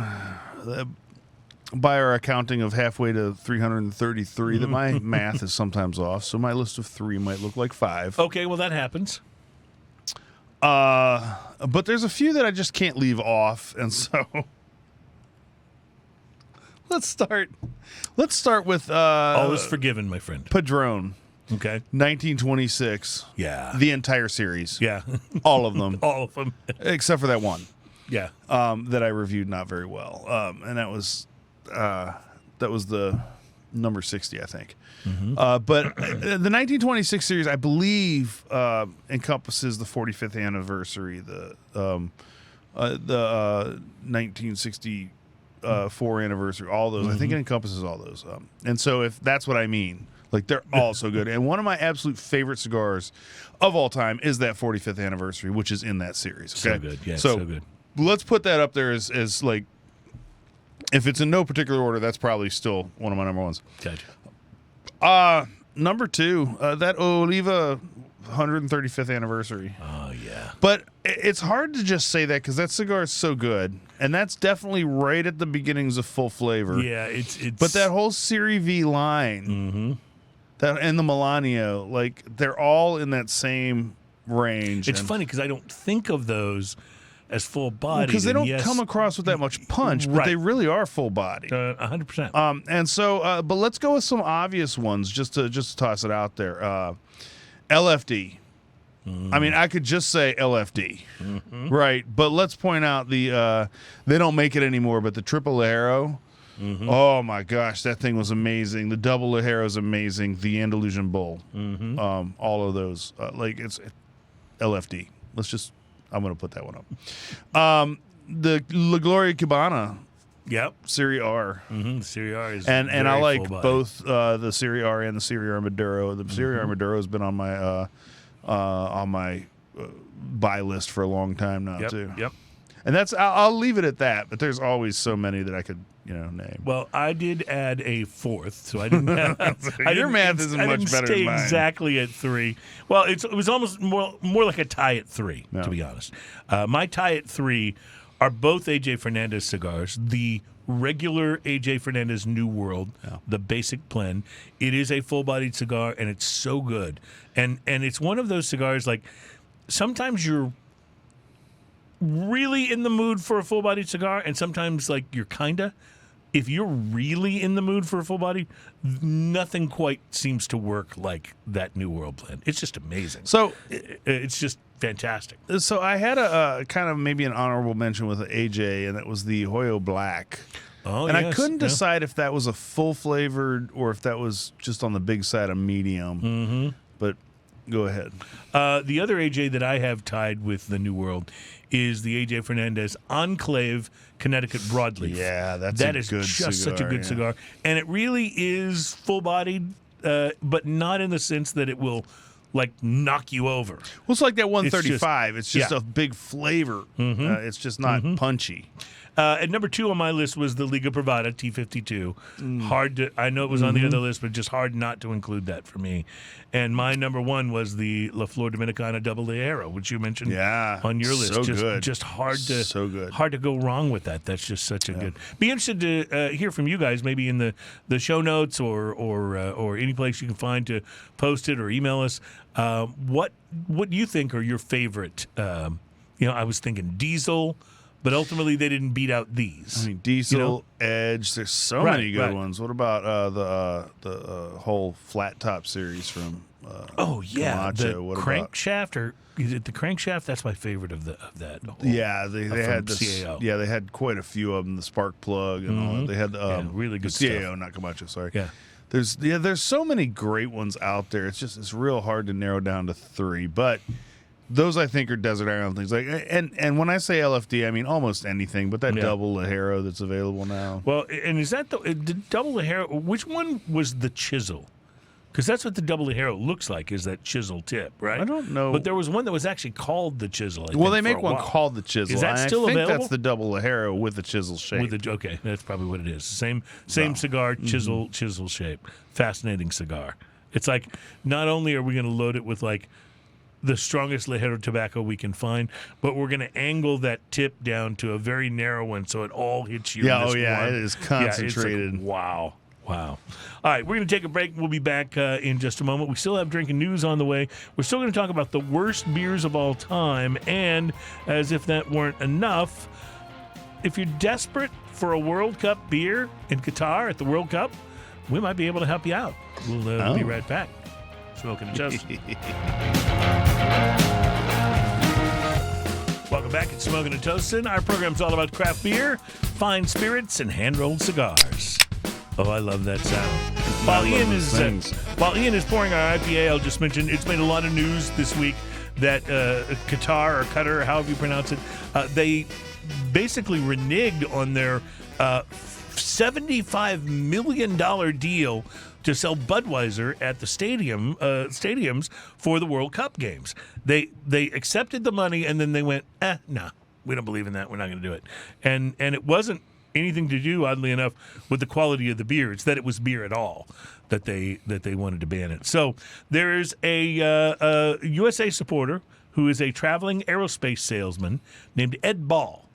by our accounting of halfway to 333, that my math is sometimes off. So my list of 3 might look like 5.
Okay, well that happens.
But there's a few that I just can't leave off, and so let's start with
All is forgiven, my friend.
Padron,
Okay.
1926.
Yeah.
The entire series.
Yeah.
All of them.
All of them.
Except for that one.
Yeah.
That I reviewed not very well. And that was the number 60, I think. But the 1926 series, I believe, encompasses the 45th anniversary, the 1964 anniversary, all those. I think it encompasses all those. And so if that's what I mean, like they're all so good. And one of my absolute favorite cigars of all time is that 45th anniversary, which is in that series. Okay?
So good. Yeah,
so
good.
Let's put that up there as like, if it's in no particular order, that's probably still one of my number ones.
Gotcha.
Number 2, that Oliva 135th anniversary.
Oh, yeah.
But it's hard to just say that because that cigar is so good, and that's definitely right at the beginnings of full flavor.
Yeah, it's
But that whole Serie V line, that and the Melanio, like they're all in that same range.
It's funny because I don't think of those as full bodied
because they don't come across with that much punch, but they really are full bodied.
100%.
And so, but let's go with some obvious ones just to toss it out there. LFD. I mean, I could just say LFD, right? But let's point out they don't make it anymore. But the triple Lajero, oh my gosh, that thing was amazing. The double Lajero is amazing. The Andalusian Bull, all of those, like it's LFD. I'm going to put that one up. The La Gloria Cubana.
Yep.
Serie R.
Serie R is
and
very
I like
full-bodied.
both the Serie R and the Serie R Maduro. The Serie R Maduro has been on my buy list for a long time now too.
Yep.
And that's I'll leave it at that. But there's always so many that I could name.
Well, I did add a 4th, so I didn't have.
Your math isn't much better than mine.
Exactly at 3. Well, it was almost more like a tie at 3, to be honest. My tie at 3 are both A.J. Fernandez cigars. The regular A.J. Fernandez New World, the basic blend. It is a full-bodied cigar, and it's so good. And it's one of those cigars, like, sometimes you're really in the mood for a full-bodied cigar, and sometimes, like, you're kinda. If you're really in the mood for a full body, nothing quite seems to work like that New World blend. It's just amazing.
So
it's just fantastic.
So I had a kind of maybe an honorable mention with AJ, and that was the Hoyo Black.
Oh,
and
yes,
I couldn't decide if that was a full flavored or if that was just on the big side of medium. But go ahead.
The other AJ that I have tied with the New World is the AJ Fernandez Enclave Connecticut Broadleaf.
Yeah,
that is
good
just
cigar,
such a good cigar. And it really is full-bodied, but not in the sense that it will, like, knock you over.
Well, it's like that 135. It's just a big flavor. It's just not punchy.
At number 2 on my list was the Liga Privada T52. Hard to, I know it was on the other list, but just hard not to include that for me. And my number 1 was the La Flor Dominicana Double Ligero, which you mentioned on your list.
So
just,
good.
Just hard to
good.
hard to go wrong with that. That's just such a good. Be interested to hear from you guys, maybe in the show notes or any place you can find to post it or email us. What do you think are your favorite? I was thinking Diesel, but ultimately they didn't beat out these.
I mean, Diesel, Edge. There's so many good ones. What about the whole flat top series from? Camacho.
The
what
crankshaft, or is it the crankshaft? That's my favorite of that.
They had this.
CAO.
Yeah, they had quite a few of them. The spark plug and all that. They had
really good
CAO,
stuff.
not Camacho. Sorry.
Yeah.
There's so many great ones out there. It's real hard to narrow down to 3, but those I think are desert island things. Like and when I say LFD, I mean almost anything, but that double Ligero that's available now.
Well, and is that the double Ligero? Which one was the chisel? Because that's what the double Ligero looks like, is that chisel tip, right?
I don't know.
But there was one that was actually called the chisel.
They make one called the chisel.
Is that still
I think
available?
That's the double Ligero with the chisel shape.
Okay, that's probably what it is. Same cigar, chisel shape. Fascinating cigar. It's like, not only are we going to load it with like the strongest Ligero tobacco we can find, but we're going to angle that tip down to a very narrow one so it all hits you.
Yeah, it is concentrated.
It's like, wow. All right, we're going to take a break. We'll be back in just a moment. We still have drinking news on the way. We're still going to talk about the worst beers of all time. And as if that weren't enough, if you're desperate for a World Cup beer in Qatar at the World Cup, we might be able to help you out. We'll be right back. Smoking and Toasting. Welcome back at Smoking and Toasting. Our program's all about craft beer, fine spirits, and hand-rolled cigars. Oh, I love that sound. While Ian is pouring our IPA, I'll just mention it's made a lot of news this week that Qatar, however you pronounce it, they basically reneged on their $75 million deal to sell Budweiser at the stadiums for the World Cup games. They accepted the money and then they went, no, we don't believe in that. We're not going to do it. And it wasn't anything to do, oddly enough, with the quality of the beer. It's that it was beer at all that they wanted to ban it. So there is a USA supporter who is a traveling aerospace salesman named Ed Ball,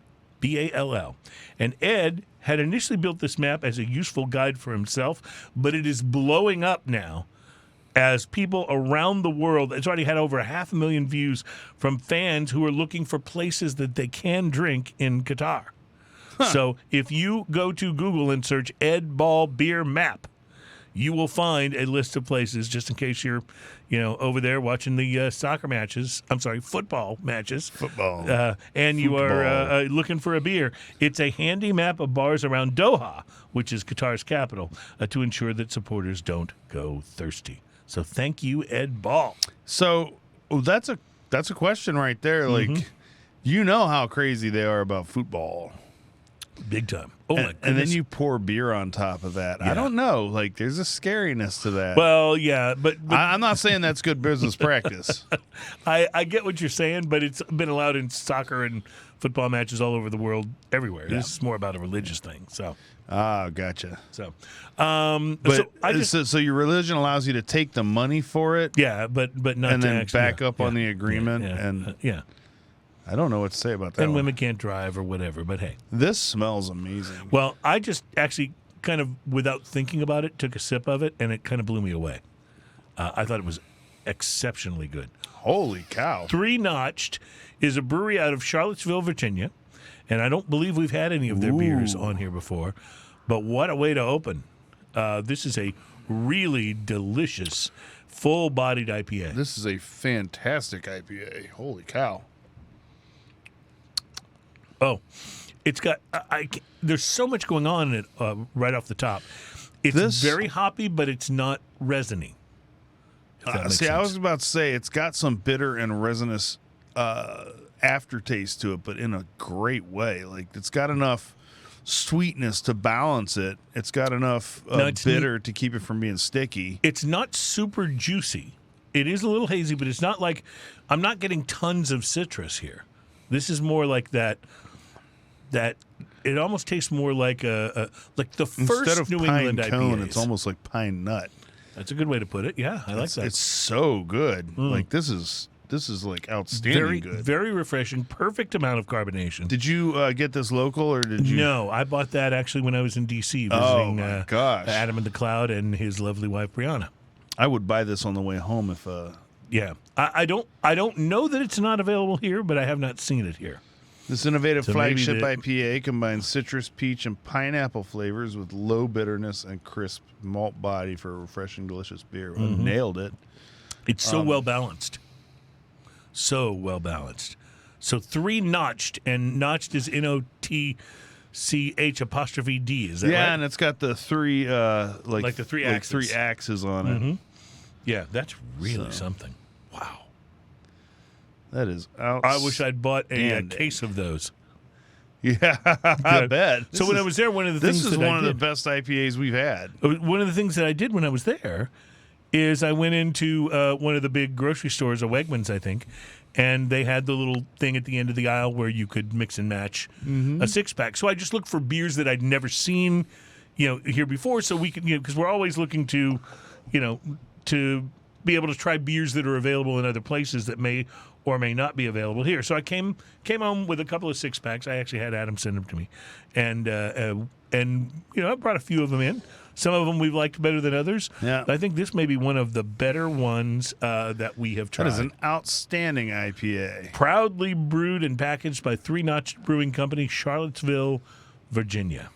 B-A-L-L. And Ed had initially built this map as a useful guide for himself, but it is blowing up now as people around the world, it's already had over 500,000 views from fans who are looking for places that they can drink in Qatar. So if you go to Google and search Ed Ball Beer Map, you will find a list of places, just in case you're, over there watching the football matches. And you are looking for a beer. It's a handy map of bars around Doha, which is Qatar's capital, to ensure that supporters don't go thirsty. So thank you, Ed Ball.
So that's a question right there. Like, you know how crazy they are about football.
Big time.
And then you pour beer on top of that. Yeah. I don't know. Like, there's a scariness to that.
Well, yeah, but
I'm not saying that's good business practice.
I get what you're saying, but it's been allowed in soccer and football matches all over the world, everywhere. Yeah. This is more about a religious thing. So.
Gotcha.
So,
so your religion allows you to take the money for it.
Yeah, but not
and
to
then
actually,
back up on the agreement
yeah.
I don't know what to say about that.
And
one.
women can't drive or whatever, but hey.
This smells amazing.
Well, I just actually kind of, without thinking about it, took a sip of it, and it kind of blew me away. I thought it was exceptionally good.
Holy cow.
3 Notched is a brewery out of Charlottesville, Virginia, and I don't believe we've had any of their beers on here before, but what a way to open. This is a really delicious, full-bodied IPA.
This is a fantastic IPA. Holy cow.
Oh, it's got. There's so much going on in it right off the top. It's very hoppy, but it's not resiny.
I was about to say it's got some bitter and resinous aftertaste to it, but in a great way. Like, it's got enough sweetness to balance it. It's got enough bitter to keep it from being sticky.
It's not super juicy. It is a little hazy, but it's not like I'm not getting tons of citrus here. This is more like that that it almost tastes more like like the
Instead
first
of
New
pine
England
cone,
IPAs.
it's almost like pine nut.
That's a good way to put it. Yeah, I like that.
It's so good. Like this is like outstanding
very
good.
very refreshing. Perfect amount of carbonation.
Did you get this local or did you?
No, I bought that actually when I was in D.C.
Oh
visiting
my gosh!
Adam and the Cloud and his lovely wife Brianna.
I would buy this on the way home if.
Yeah, I don't know that it's not available here, but I have not seen it here.
This innovative
So maybe
flagship
the-
IPA combines citrus, peach, and pineapple flavors with low bitterness and crisp malt body for a refreshing, delicious beer. Well, nailed it.
It's so well balanced. So well balanced. So 3 notched, and notched is NOTCH''D. Is that
Yeah,
right?
and it's got the 3
Like the 3 axes.
3 axes on it.
Yeah, that's really something. Wow.
That is out.
I wish I'd bought a
Outstanding.
case of those.
Yeah, I bet.
So when I was there, one of the things
This is
that
one
I
of the
did,
best IPAs we've had.
one of the things that I did when I was there is I went into one of the big grocery stores, a Wegmans, I think, and they had the little thing at the end of the aisle where you could mix and match a 6-pack. So I just looked for beers that I'd never seen, here before, so we could, because we're always looking to, to be able to try beers that are available in other places that may or may not be available here. So I came home with a couple of 6-packs. I actually had Adam send them to me, and I brought a few of them in. Some of them we've liked better than others.
Yeah.
I think this may be one of the better ones that we have tried.
That is an outstanding IPA.
Proudly brewed and packaged by 3 Notch Brewing Company, Charlottesville, Virginia.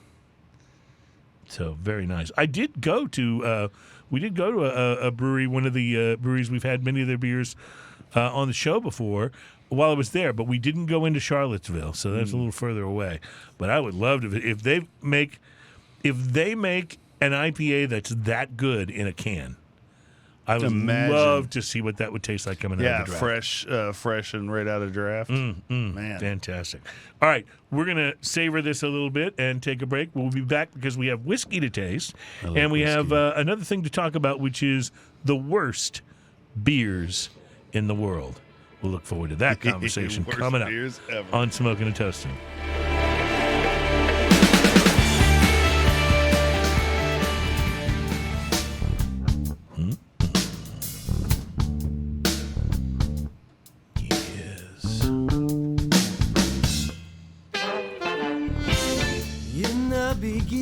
So very nice. I did go to we did go to a brewery, one of the breweries we've had many of their beers on the show before while I was there, but we didn't go into Charlottesville, so that's a little further away. But I would love to if they make an IPA that's that good in a can. I would
Imagine.
love to see what that would taste like coming out
Yeah,
of the draft.
fresh and right out of draft. Man.
Fantastic. All right, we're going to savor this a little bit and take a break. We'll be back because we have whiskey to taste, and we have another thing to talk about, which is the worst beers in the world. We'll look forward to that conversation
Worst
coming up
beers ever.
on Smoking and Toasting.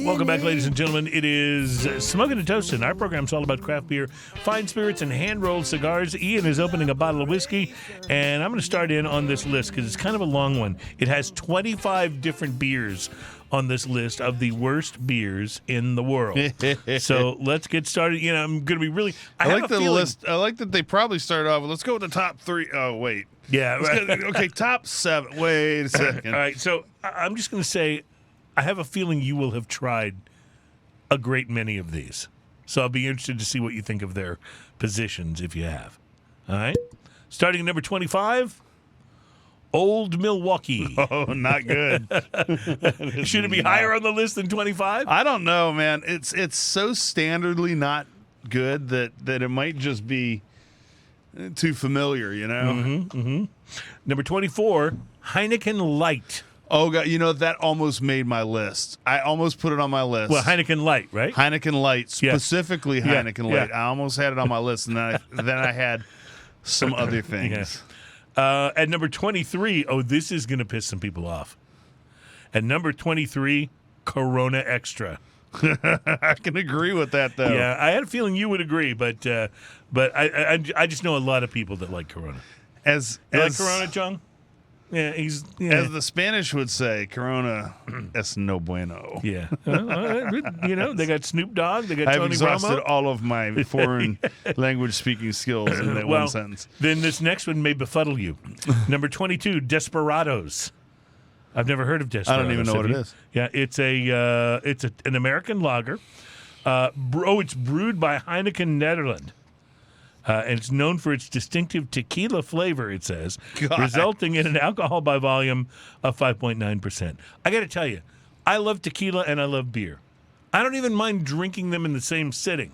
Welcome back, ladies and gentlemen. It is Smoking and Toasting. Our program's all about craft beer, fine spirits, and hand-rolled cigars. Ian is opening a bottle of whiskey, and I'm going to start in on this list because it's kind of a long one. It has 25 different beers on this list of the worst beers in the world. So let's get started. I'm going to be really...
I
have
like
a
the
feeling-
list. I like that they probably started off with, let's go with the top 3. Oh, wait.
Yeah.
Okay, top 7. Wait a second.
All right, so I'm just going to say, I have a feeling you will have tried a great many of these. So I'll be interested to see what you think of their positions if you have. All right? Starting at number 25, Old Milwaukee.
Oh, not good.
Should it be higher on the list than 25?
I don't know, man. It's so standardly not good that it might just be too familiar,
Number 24, Heineken Light.
Oh, God, that almost made my list. I almost put it on my list.
Well, Heineken Light, right?
Heineken Light, specifically
Yeah.
Heineken
Yeah.
Light. I almost had it on my list, and then I had some other things.
At number 23, this is going to piss some people off. At number 23, Corona Extra.
I can agree with that, though.
Yeah, I had a feeling you would agree, but I just know a lot of people that like Corona.
As
Like Corona, John? Yeah,
as the Spanish would say, Corona es no bueno.
Yeah. They got Snoop Dogg, they got
I've
Tony
exhausted
Romo.
all of my foreign language speaking skills in that one sentence.
Then this next one may befuddle you. Number 22, Desperados. I've never heard of Desperados.
I don't even know
Have
what it
you?
is.
Yeah, it's an American lager. It's brewed by Heineken Nederland. And it's known for its distinctive tequila flavor, it says,
God.
resulting in an alcohol by volume of 5.9%. I got to tell you, I love tequila and I love beer. I don't even mind drinking them in the same sitting.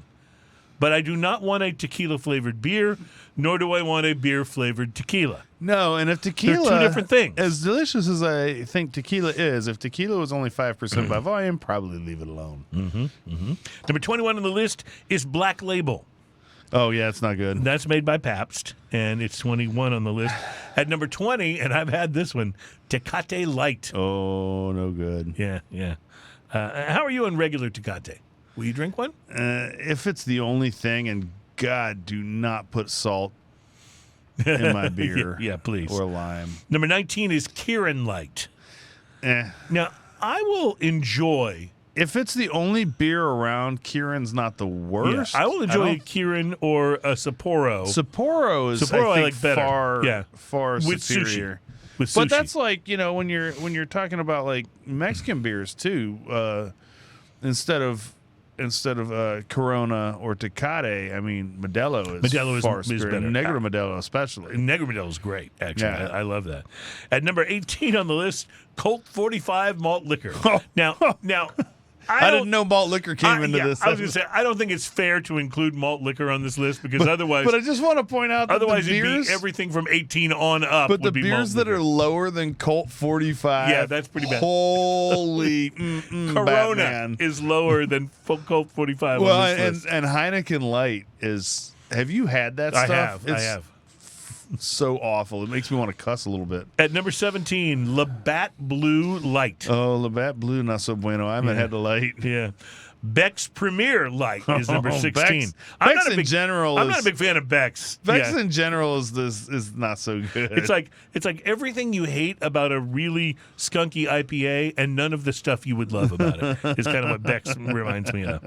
But I do not want a tequila-flavored beer, nor do I want a beer-flavored tequila.
No, and if tequila...
They're two different things.
As delicious as I think tequila is, if tequila was only 5% by volume, probably leave it alone.
Number 21 on the list is Black Label.
Oh, yeah, it's not good.
That's made by Pabst, and it's 21 on the list. At number 20, and I've had this one, Tecate Light.
Oh, no good.
Yeah. How are you on regular Tecate? Will you drink one?
If it's the only thing, and God, do not put salt in my beer.
Yeah, please.
Or lime.
Number 19 is Kirin Light. Now, I will enjoy...
If it's the only beer around, Kirin's not the worst.
Yeah, I will enjoy a Kirin or a Sapporo.
Sapporo is, I think,
better.
far
With
superior.
Sushi. With
But
sushi.
that's like, when you're talking about like Mexican beers too, instead of Corona or Tecate, I mean Modelo is far superior.
better.
Negro Modelo especially.
Negro Modelo is great, actually.
Yeah.
I love that. At number 18 on the list, Colt 45 malt liquor. Now,
I didn't know malt liquor came into this.
I was going to say, I don't think it's fair to include malt liquor on this list because otherwise...
But I just want to point out that
otherwise
the beers...
it'd be everything from 18 on up
But the
would be
beers
malt
that are lower than Colt 45...
Yeah, that's pretty bad.
Holy
Corona
Batman.
is lower than Colt 45
Well,
on this list.
and Heineken Light is... Have you had that stuff?
I have.
So awful. It makes me want to cuss a little bit.
At number 17, Labatt Blue Light.
Oh, Labatt Blue, not so bueno. I haven't had the light.
Yeah. Beck's Premier Light is number 16.
Beck's
I'm not a big fan of Beck's.
Beck's in general is not so good.
It's like everything you hate about a really skunky IPA and none of the stuff you would love about it is kind of what Beck's reminds me of.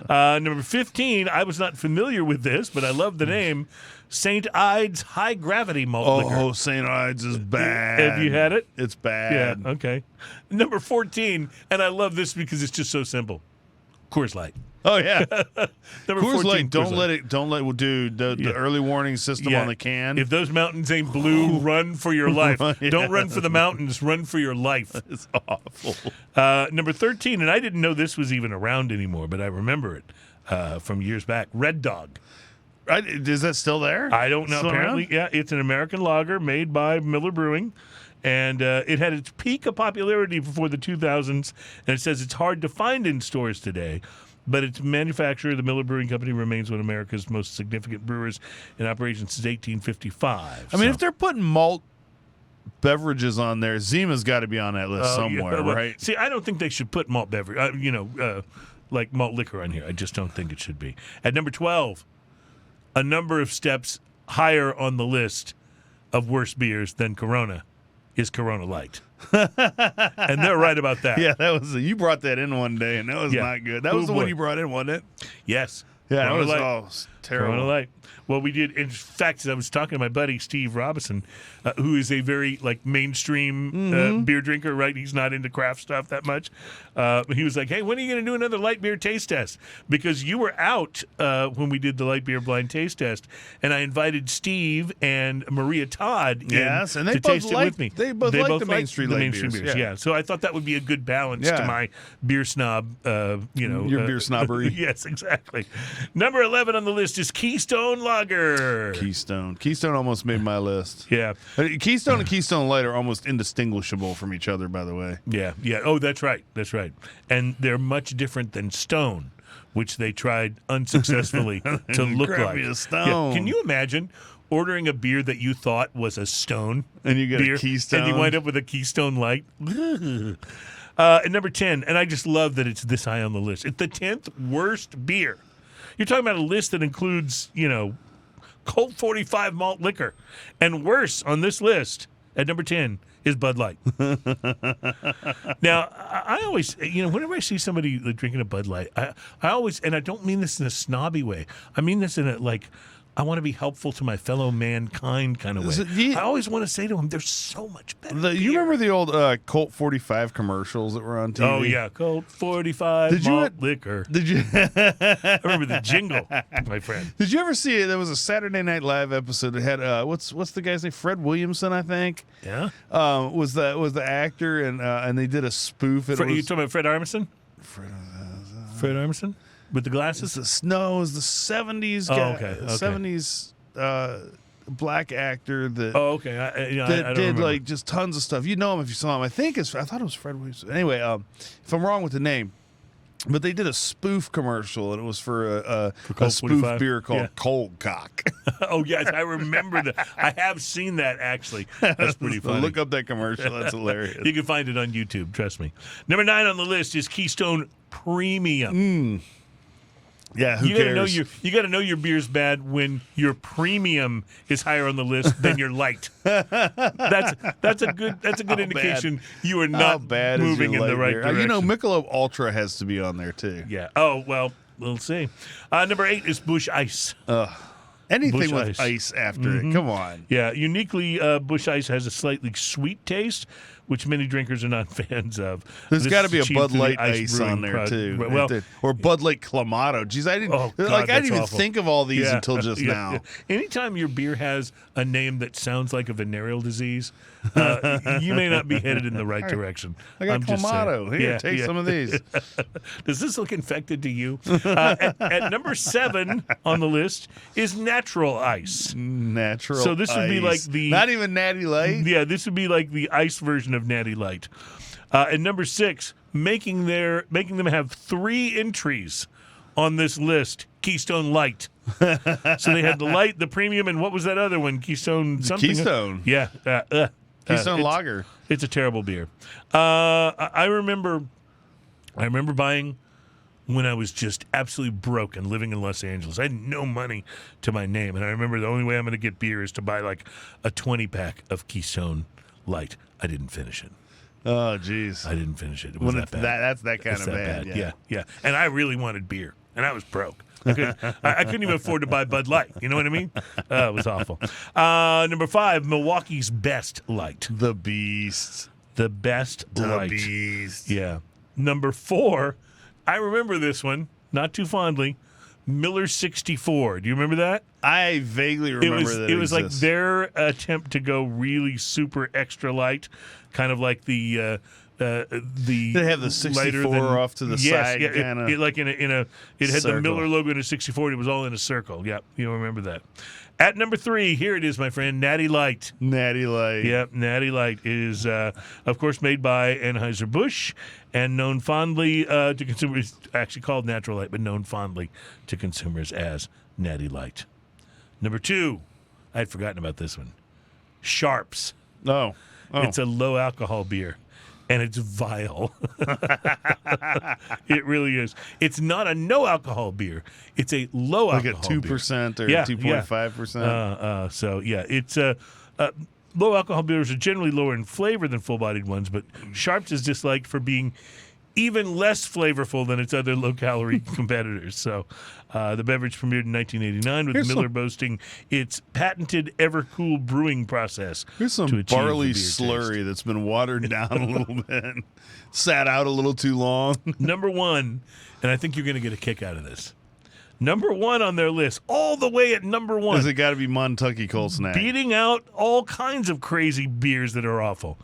Number 15, I was not familiar with this, but I love the name, St. Ides High Gravity Malt Liquor.
Oh, St. Ides is bad.
Have you had it?
It's bad.
Yeah, okay. Number 14, and I love this because it's just so simple. Coors Light.
Oh yeah,
Number
Coors
14,
Light.
Coors Light.
Don't let the early warning system on the can.
If those mountains ain't blue, run for your life. Don't run for the mountains. Run for your life.
It's awful.
Number 13, and I didn't know this was even around anymore, but I remember it from years back. Red Dog.
Is that still there?
I don't know.
Still
Apparently,
around?
yeah, it's an American lager made by Miller Brewing. And it had its peak of popularity before the 2000s, and it says it's hard to find in stores today. But its manufacturer, the Miller Brewing Company, remains one of America's most significant brewers in operation since 1855.
I mean, if they're putting malt beverages on there, Zima's got to be on that list somewhere, right?
See, I don't think they should put malt beverage, like malt liquor on here. I just don't think it should be. At number 12, a number of steps higher on the list of worse beers than Corona is Corona Light. And they're right about that.
Yeah, that was you brought that in one day, and that was not good. That was the one you brought in, wasn't it?
Yes.
Yeah,
Corona
it was
Light.
Terrible.
Corona Light. Well, we did. In fact, I was talking to my buddy Steve Robinson, who is a very mainstream beer drinker. Right, he's not into craft stuff that much. He was like, "Hey, when are you going to do another light beer taste test? Because you were out when we did the light beer blind taste test, and I invited Steve and Maria Todd in
and they
to
both
taste it with me.
They both like the mainstream
beers. Yeah, so I thought that would be a good balance to my beer snob.
Your beer snobbery.
Yes, exactly. Number 11 on the list is Keystone Lager.
Keystone almost made my list.
Yeah.
Keystone and Keystone Light are almost indistinguishable from each other, by the way.
Yeah. Oh, that's right. And they're much different than Stone, which they tried unsuccessfully to look
Grab
like.
me a Stone.
Yeah. Can you imagine ordering a beer that you thought was a Stone
and you get
beer,
a Keystone,
and you wind up with a Keystone Light? At number 10, and I just love that it's this high on the list. It's the 10th worst beer. You're talking about a list that includes, Colt 45 malt liquor. And worse on this list, at number 10, is Bud Light. Now, I always, whenever I see somebody drinking a Bud Light, I always, and I don't mean this in a snobby way, I mean this in a, I want to be helpful to my fellow mankind kind of way. I always want to say to them, there's so much better.
You remember the old Colt 45 commercials that were on TV?
Oh, yeah. Colt 45 malt liquor.
Did you?
I remember the jingle, my friend.
Did you ever see it? There was a Saturday Night Live episode that had, what's the guy's name? Fred Williamson, I think.
Yeah.
Was the actor, and they did a spoof.
You talking about Fred Armisen? Fred Armisen? With the glasses?
The Snow is the 70s
Oh,
guy.
okay.
70s black actor that
okay. I
that
don't
did
remember.
like just tons of stuff. You know him if you saw him. I thought it was Fred Williams. Anyway, if I'm wrong with the name, but they did a spoof commercial and it was for a
Colt
spoof
45?
beer called
Yeah.
Cold Cock.
Oh, yes, I remember that. I have seen that, actually. That's pretty funny.
Look up that commercial. That's hilarious.
You can find it on YouTube, trust me. Number 9 on the list is Keystone Premium.
Yeah, who
You gotta
cares?
you gotta know your beer's bad when your premium is higher on the list than your light. That's a good indication you are
How
not
bad
moving
is
in
your
the
light
right
beer?
direction.
You know, Michelob Ultra has to be on there too.
Yeah. Oh well, we'll see. Number 8 is Busch Ice.
Anything
Busch
with
Ice.
ice after it. Come on.
Yeah, uniquely, Busch Ice has a slightly sweet taste, which many drinkers are not fans of.
There's got to be a
achieved
Bud
through the
Light Ice on
brewing
there too.
Well,
Or Bud Light Clamato. Jeez, I didn't
Oh, God,
I didn't even
awful.
think of all these until just
yeah,
now.
yeah. Anytime your beer has a name that sounds like a venereal disease, you may not be headed in the right direction.
I got
I'm just saying.
Clamato. Here,
Yeah,
take
yeah.
some of these.
Does this look infected to you? At number 7 on the list is Natural Ice.
Natural.
So this would be like
ice.
the-
not even Natty Light.
Yeah, this would be like the ice version of Natty Light. And number 6, making them have 3 entries on this list, Keystone Light. So they had the Light, the Premium, and what was that other one? Keystone something?
Keystone.
Yeah.
Keystone
it's-
Lager.
It's a terrible beer. I remember buying when I was just absolutely broke and living in Los Angeles. I had no money to my name, and I remember the only way I'm going to get beer is to buy like a 20-pack of Keystone Light. I didn't finish it.
Oh, jeez.
I didn't finish it. It was
When
that
it's
bad.
that's that kind
It's
of
that
bad.
Yeah. And I really wanted beer, and I was broke. I couldn't even afford to buy Bud Light. You know what I mean? It was awful. Number 5, Milwaukee's Best Light.
The Beast.
The Best
The
Light.
Beast.
Yeah. Number 4, I remember this one, not too fondly, Miller 64. Do you remember that?
I vaguely remember that.
It was like
exists.
their attempt to go really super extra light, kind of like the
They have the 64
lighter than,
off to the side,
Yeah,
kinda
it like in a it had the
circle.
Miller logo in a 64. It was all in a circle. Yep, you remember that. At number 3, here it is, my friend, Natty Light.
Natty Light.
Yep, Natty Light is, of course, made by Anheuser-Busch and known fondly to consumers, actually called Natural Light, but known fondly to consumers as Natty Light. Number 2, I had forgotten about this one, Sharps.
Oh.
It's a low-alcohol beer, and it's vile. It really is. It's not a no-alcohol beer. It's a low-alcohol
like a
beer.
2% or
Yeah,
2.5%.
So yeah, it's low alcohol beers are generally lower in flavor than full-bodied ones, but Sharps is disliked for being even less flavorful than its other low-calorie competitors. So the beverage premiered in 1989 with
Here's
Miller
some-
boasting its patented Ever-Cool brewing process.
Here's some
to achieve
barley
the beer
slurry
taste.
that's been watered down a little bit. Sat out a little too long.
Number 1, and I think you're going to get a kick out of this. Number 1 on their list, all the way at number 1.
Has it got to be Montucky Cold Snack?
Beating out all kinds of crazy beers that are awful.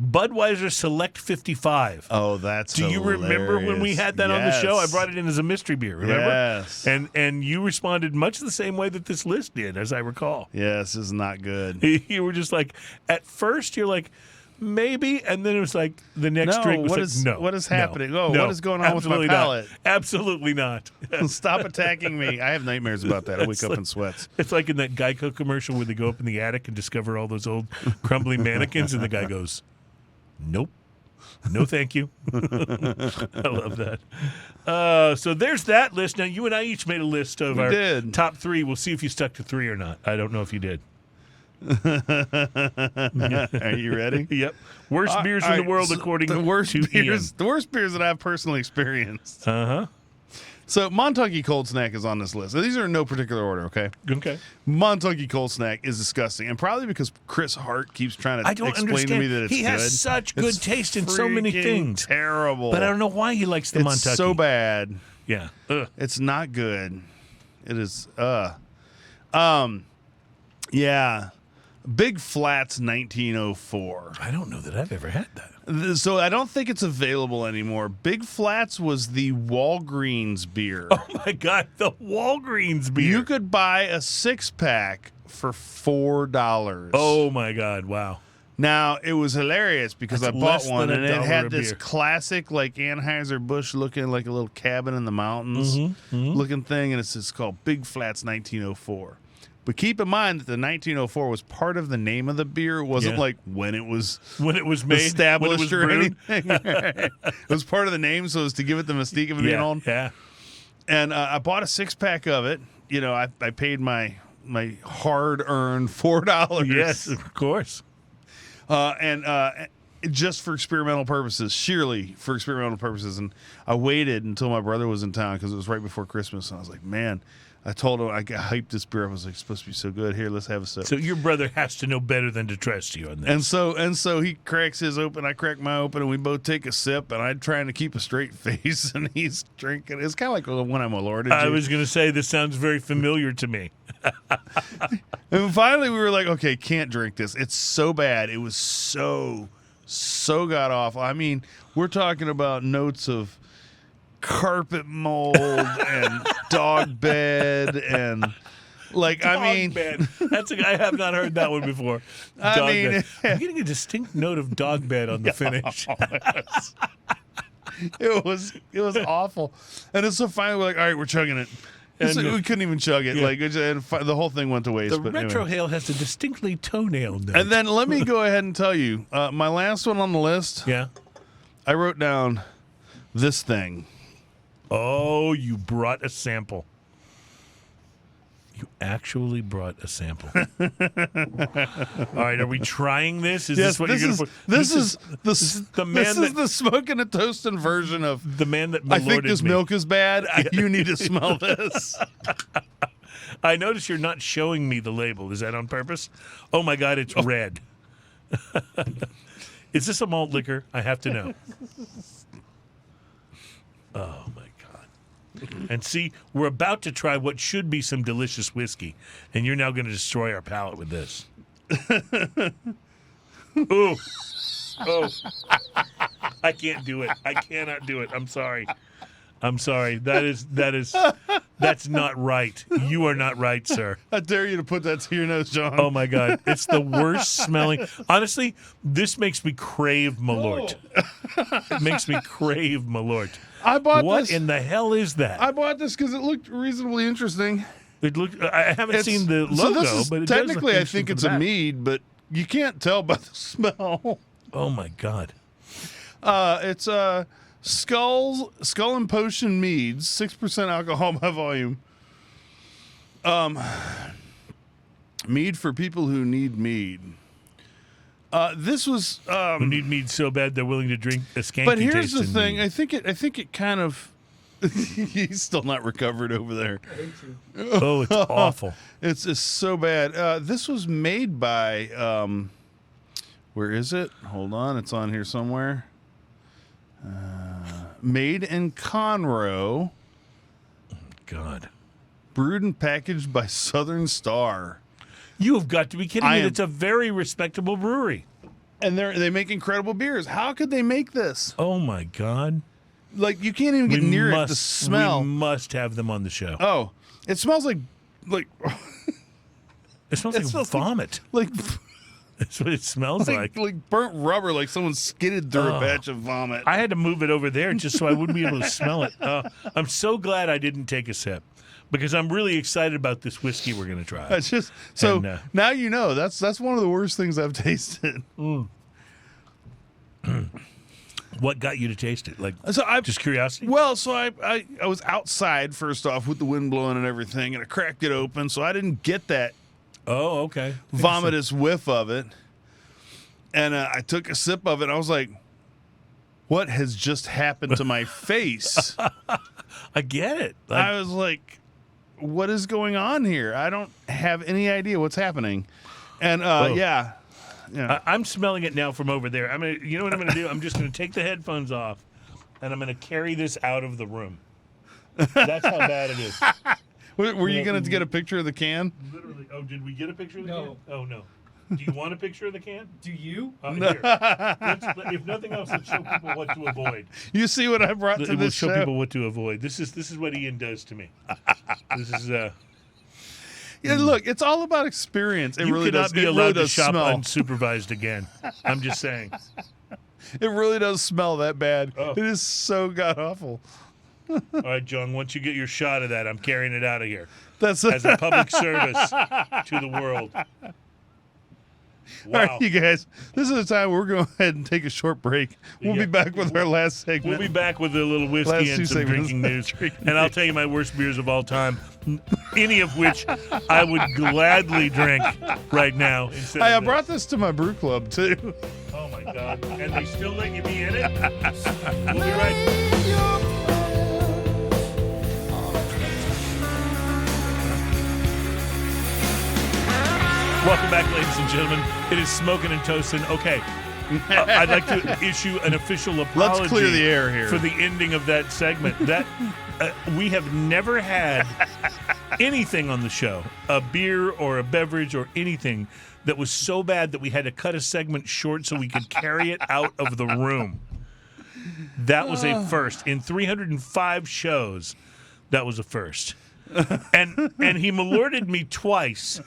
Budweiser Select 55.
Oh, that's
Do you remember when we had that on the show? I brought it in as a mystery beer, remember?
Yes.
And you responded much the same way that this list did, as I recall.
Yes, this is not good.
You were just like, at first you're like, maybe, and then it was like the next
No,
drink was
what
like,
is-
no.
what is
no,
happening? Oh,
no,
what is going on with my
absolutely
palate?
Not. Absolutely not.
Stop attacking me. I have nightmares about that. I wake
It's
up
like-
in sweats.
It's like in that Geico commercial where they go up in the attic and discover all those old crumbling mannequins, and the guy goes, "Nope, no, thank you." I love that. So there's that list. Now you and I each made a list of our
did.
top 3. We'll see if you stuck to 3 or not. I don't know if you did.
Are you ready?
Yep. Worst beers in the world according
the worst
to
beers. The worst beers that I've personally experienced.
Uh-huh.
So Montucky Cold Snack is on this list. Now, these are in no particular order, okay?
Okay.
Montucky Cold Snack is disgusting, and probably because Chris Hart keeps trying to
I don't
explain
understand.
to me that it's
He
good.
has such good
It's
taste in so many
freaking
things.
Terrible.
But I don't know why he likes the
it's
Montucky.
so bad.
Yeah. Ugh.
It's not good. It is. Yeah. Big Flats 1904.
I don't know that I've ever had that.
So I don't think it's available anymore. Big Flats was the Walgreens beer.
Oh my God, the Walgreens beer.
You could buy a 6-pack for $4.
Oh my God, wow.
Now, it was hilarious because
That's
I bought
less
one
than
and it
$1
had
a
this
beer.
classic, like, Anheuser-Busch looking like a little cabin in the mountains looking thing, and it's called Big Flats 1904. But keep in mind that the 1904 was part of the name of the beer. It wasn't like when it was
made,
established
when it was
or anything. It was part of the name, so it was to give it the mystique of it being old.
Yeah.
And I bought a 6-pack of it. You know, I paid my hard-earned $4.
Yes, of course.
And just for experimental purposes, sheerly for experimental purposes. And I waited until my brother was in town because it was right before Christmas. And I was like, man, I told him, I hyped this beer. I was like, it's supposed to be so good. Here, let's have a sip.
So your brother has to know better than to trust you on this.
And so he cracks his open, I crack my open, and we both take a sip. And I'm trying to keep a straight face, and he's drinking. It's kind of like when I'm a Lord.
I was going to say, this sounds very familiar to me.
And finally, we were like, okay, can't drink this. It's so bad. It was so god awful. I mean, we're talking about notes of carpet mold and dog bed and
Dog bed. I have not heard that one before. Dog bed. I'm getting a distinct note of dog bed on the finish.
It was awful. And it's so finally we're like, all right, we're chugging it.
And
we couldn't even chug it. The whole thing went to waste.
The retrohale has a distinctly toenail note.
And then let me go ahead and tell you, my last one on the list.
Yeah.
I wrote down this thing.
Oh, you brought a sample. You actually brought a sample. All right, are we trying this? Is this what you're going to put?
This is
the man
This is the smoking and toasting version of
the man that
I think
malorted
this
me.
milk is bad. You need to smell this.
I notice you're not showing me the label. Is that on purpose? Oh my God, it's red. Is this a malt liquor? I have to know. Oh my God. And see, we're about to try what should be some delicious whiskey, and you're now going to destroy our palate with this. Ooh. Oh. I can't do it. I cannot do it. I'm sorry. That's not right. You are not right, sir.
I dare you to put that to your nose, John.
Oh my God. It's the worst smelling. Honestly, this makes me crave Malort. It makes me crave Malort.
I bought
What
this.
in the hell is that?
I bought this because it looked reasonably interesting.
I haven't seen the logo,
so this is,
but it
technically,
does look
I think
interesting
it's
from
a
the back.
mead, but you can't tell by the smell.
Oh my God.
It's Skull and Potion Meads, 6% alcohol by volume. Mead for people who need mead. This was
Who need mead so bad they're willing to drink a skanky
but here's the
tasting
thing.
mead.
I think it kind of he's still not recovered over there.
Oh, it's awful.
It's so bad. This was made by where is it? Hold on, it's on here somewhere. Made in Conroe.
God.
Brewed and packaged by Southern Star.
You have got to be kidding me. It's a very respectable brewery.
And they make incredible beers. How could they make this?
Oh my God.
Like you can't even get near it to smell.
We must have them on the show.
Oh, it smells like
It smells like vomit.
like
That's what it smells like.
like burnt rubber, like someone skidded through a batch of vomit.
I had to move it over there just so I wouldn't be able to smell it. I'm so glad I didn't take a sip because I'm really excited about this whiskey we're going to try.
It's just so
And,
now you know that's one of the worst things I've tasted.
What got you to taste it? Like just curiosity?
Well, so I was outside first off with the wind blowing and everything, and I cracked it open, so I didn't get that
Oh, okay.
vomitous whiff of it. And I took a sip of it, and I was like, what has just happened to my face?
I get it.
I was like, what is going on here? I don't have any idea what's happening. And yeah.
I'm smelling it now from over there. You know what I'm going to do? I'm just going to take the headphones off, and I'm going to carry this out of the room. That's how bad it is.
Were you going to get a picture of the can?
Literally. Oh, did we get a picture of the can? Oh, no. Do you want a picture of the can?
Do you?
Here. If nothing else, let's show people what to avoid.
You see what I brought to
We'll
this
show
show?
people what to avoid. This is what Ian does to me. This is
Yeah, look, it's all about experience. It
you
really
cannot
does.
be
It
allowed
really
to
does
shop
smell.
unsupervised again. I'm just saying.
It really does smell that bad.
Oh.
It is so god awful.
All right, John. Once you get your shot of that, I'm carrying it out of here
That's
as a public service to the world.
All
Wow.
right, you guys. This is the time we're going to go ahead and take a short break. We'll
Yeah.
be back with our last segment.
We'll be back with a little whiskey
Last two
and some
segments.
drinking news. And I'll tell you my worst beers of all time, any of which I would gladly drink right now. Instead
Hey, I
of
brought this to my brew club too.
this. Oh, my God. And they still let you be in it? We'll be right Welcome back, ladies and gentlemen. It is Smoking and Toasting. Okay. I'd like to issue an official apology.
Let's clear the air here.
For the ending of that segment. That we have never had anything on the show, a beer or a beverage or anything, that was so bad that we had to cut a segment short so we could carry it out of the room. That was a first. In 305 shows, that was a first. And he malorted me twice.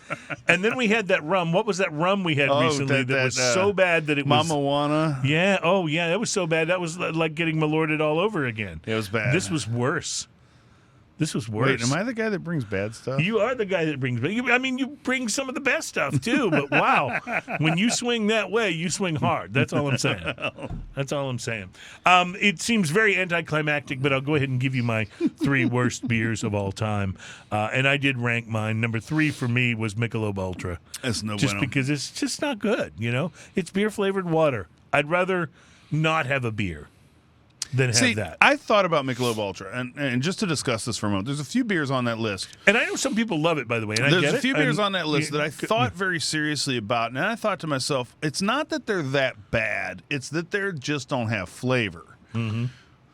And then we had that rum. What was that rum we had recently that was so bad that it was...
Mama Wanna.
Yeah. Oh, yeah. That was so bad. That was like getting malorted all over again.
It was bad.
This was worse. This was worse.
Wait, am I the guy that brings bad stuff?
You are the guy that brings... you bring some of the best stuff, too. But, wow. When you swing that way, you swing hard. That's all I'm saying. That's all I'm saying. It seems very anticlimactic, but I'll go ahead and give you my 3 worst beers of all time. And I did rank mine. Number 3 for me was Michelob Ultra.
That's no
Just
bueno.
because it's just not good, you know? It's beer-flavored water. I'd rather not have a beer than have
See,
that.
I thought about Michelob Ultra, and just to discuss this for a moment, there's a few beers on that list.
And I know some people love it, by the way. And I
There's
get
a
it.
few beers
And
on that list that I
you-
thought very seriously about, and I thought to myself, it's not that they're that bad, it's that they just don't have flavor. Mm-hmm.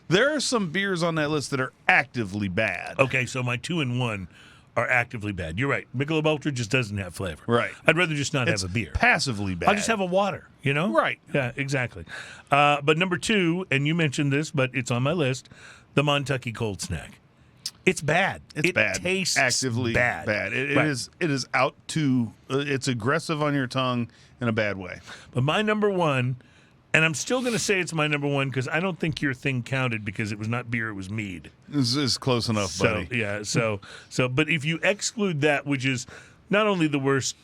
There are some beers on that list that are actively bad.
Okay, so my 2 and 1 are actively bad. You're right. Michelob Ultra just doesn't have flavor.
Right.
I'd rather just not
It's
have a beer.
passively bad.
I'll just have a water, you know?
Right.
Yeah, exactly. But number 2, and you mentioned this, but it's on my list, the Montucky Cold Snack. It's bad.
It's
it
bad.
tastes
actively
bad.
It
Right.
is out to it's aggressive on your tongue in a bad way.
But my number 1, and I'm still going to say it's my number 1 because I don't think your thing counted because it was not beer, it was mead.
This is close enough,
So
buddy.
yeah, so but if you exclude that, which is not only the worst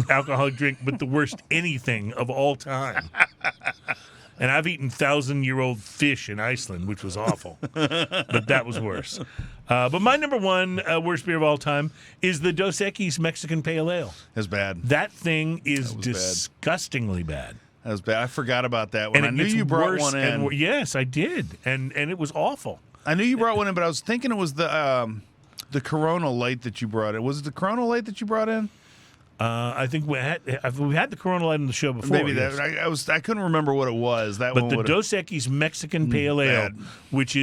alcoholic drink, but the worst anything of all time. And I've eaten 1,000-year-old fish in Iceland, which was awful, but that was worse. But my number 1 worst beer of all time is the Dos Equis Mexican Pale Ale.
It's bad.
That thing is
That was bad.
disgustingly bad.
That was bad. I forgot about that when
And
I
it
knew
gets
you brought
worse
one in.
and yes, I did, and it was awful.
I knew you brought one in, but I was thinking it was the Corona Light that you brought in. Was it the Corona Light that you brought in?
I think we had the Corona Light on the show before.
Maybe
yes.
that. I couldn't remember what it was. That
But
one
the
would've-
Dos Equis Mexican Pale Ale,
bad.
which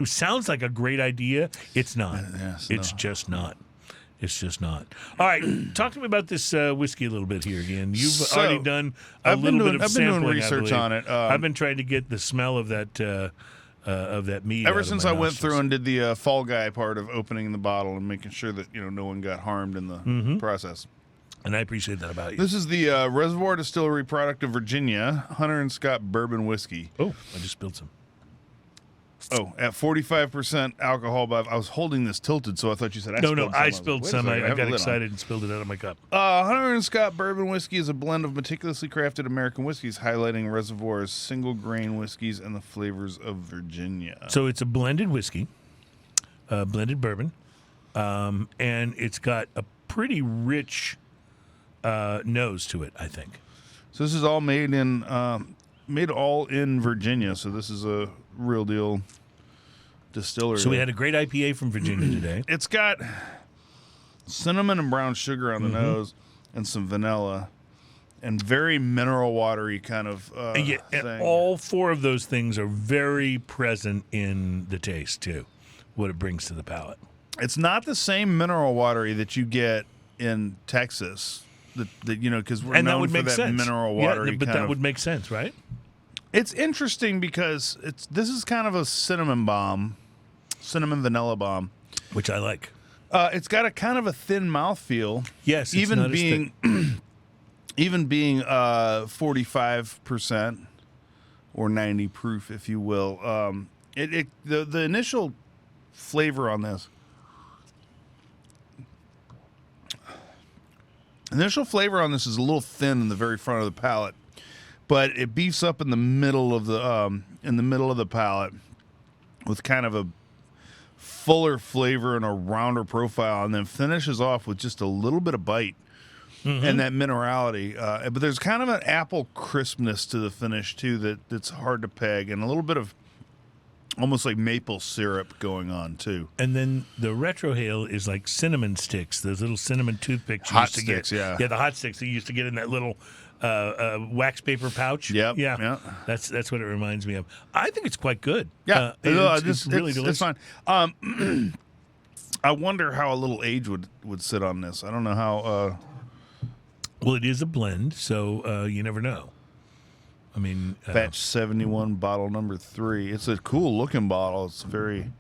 sounds like a great idea, it's not.
Yes,
it's
no.
just not. It's just not. All right, talk to me about this whiskey a little bit here, Ian. You've
So,
already done a
I've been
little
doing-
bit of
I've been doing
sampling, I
research
believe.
on it.
I've been trying to get the smell of that mead.
Ever
out of
since
my
I went
nostrils.
through and did the fall guy part of opening the bottle and making sure that no one got harmed in the process.
and I appreciate that about you.
This is the Reservoir Distillery product of Virginia, Hunter and Scott bourbon whiskey.
Oh, I just spilled some.
Oh, at 45% alcohol. By I was holding this tilted, so I thought you said I
No,
spilled some.
I
was
spilled
like,
some.
wait a second,
I
have a
got
lid on.
excited and spilled it out of my cup.
Hunter and Scott bourbon whiskey is a blend of meticulously crafted American whiskeys, highlighting Reservoir's single grain whiskeys and the flavors of Virginia.
So it's a blended whiskey, blended bourbon, and it's got a pretty rich nose to it, I think.
So this is all made all in Virginia. So this is a real deal distillery.
So we had a great IPA from Virginia today.
It's got cinnamon and brown sugar on the
Mm-hmm.
nose, and some vanilla, and very mineral watery kind of
Yeah, and
thing.
all 4 of those things are very present in the taste, too, what it brings to the palate.
It's not the same mineral watery that you get in Texas that because we're
And that
known
would
for
make
that
sense.
mineral
Yeah,
water.
but that would make sense, right?
It's interesting because this is kind of a cinnamon vanilla bomb,
Which I like.
It's got a kind of a thin mouthfeel.
Yes, it's
even
not as
being even being 45% or 90 proof, if you will. The initial flavor on this. Initial flavor on this is a little thin in the very front of the palate, but it beefs up in the middle of the palate with kind of a fuller flavor and a rounder profile, and then finishes off with just a little bit of bite and that minerality. But there's kind of an apple crispness to the finish too that's hard to peg, and a little bit of almost like maple syrup going on too.
And then the retrohale is like cinnamon sticks, those little cinnamon toothpicks.
Hot sticks, yeah.
Yeah, the hot sticks that you used to get in that little wax paper pouch.
Yep,
Yeah.
yeah.
That's what it reminds me of. I think it's quite good.
Yeah,
it's really delicious.
It's fine. I wonder how a little age would sit on this. I don't know how.
Well, it is a blend, so you never know. I mean,
Batch 71, bottle number 3. It's a cool looking bottle. It's very,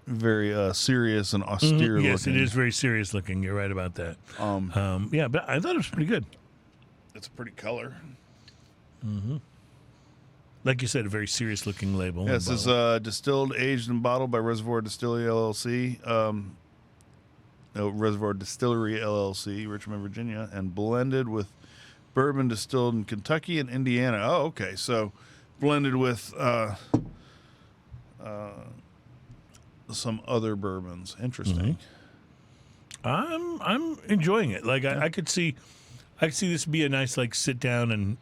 very serious and austere
yes,
looking.
it is very serious looking. You're right about that. Yeah, but I thought it was pretty good.
It's a pretty color.
Like you said, a very serious looking label.
Yeah, this is distilled, aged, and bottled by Reservoir Distillery LLC. Reservoir Distillery LLC, Richmond, Virginia, and blended with bourbon distilled in Kentucky and Indiana. Oh, okay. So blended with some other bourbons. Interesting.
I'm enjoying it. Like I could see this be a nice like sit down and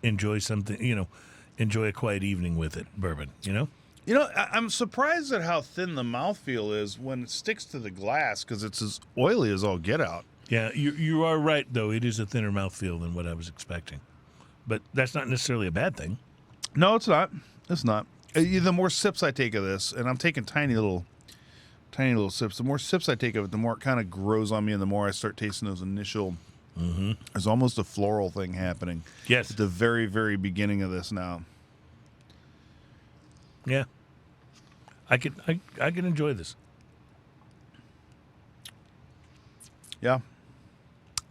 enjoy something. Enjoy a quiet evening with it. Bourbon.
I'm surprised at how thin the mouthfeel is when it sticks to the glass because it's as oily as all get out.
Yeah, you are right, though. It is a thinner mouthfeel than what I was expecting. But that's not necessarily a bad thing.
No, it's not. It's not. The more sips I take of this, and I'm taking tiny little sips, the more sips I take of it, the more it kind of grows on me and the more I start tasting those initial... There's almost a floral thing happening.
Yes.
At the very, very beginning of this now.
Yeah. I can enjoy this.
Yeah.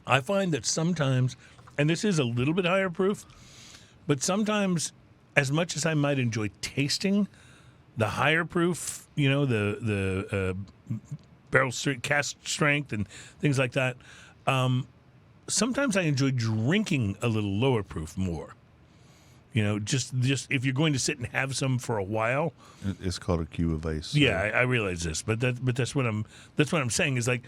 I find that sometimes, and this is a little bit higher proof, but sometimes, as much as I might enjoy tasting the higher proof, the barrel strength, cask strength, and things like that, sometimes I enjoy drinking a little lower proof more. Just if you're going to sit and have some for a while.
It's called a cube of ice. So.
Yeah, I realize this, but that's what I'm saying is like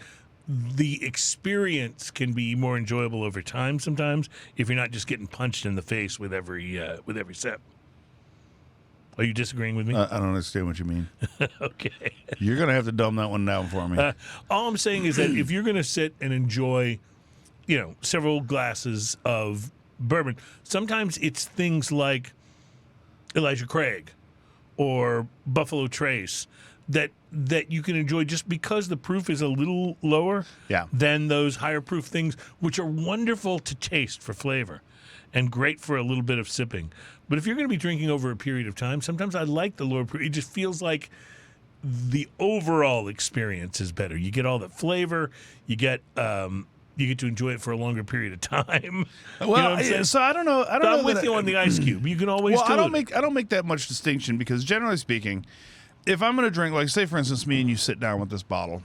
the experience can be more enjoyable over time sometimes if you're not just getting punched in the face with every sip. Are you disagreeing with me?
I don't understand what you mean.
Okay.
You're going to have to dumb that one down for me.
All I'm saying is that if you're going to sit and enjoy, several glasses of bourbon, sometimes it's things like Elijah Craig or Buffalo Trace that you can enjoy just because the proof is a little lower than those higher proof things, which are wonderful to taste for flavor and great for a little bit of sipping. But if you're going to be drinking over a period of time, sometimes I like the lower proof. It just feels like the overall experience is better. You get all the flavor. You get to enjoy it for a longer period of time.
Well, so I don't know.
I'm with you on the ice cube. You can always.
Well, I don't make that much distinction because generally speaking, if I'm going to drink, like say for instance, me and you sit down with this bottle,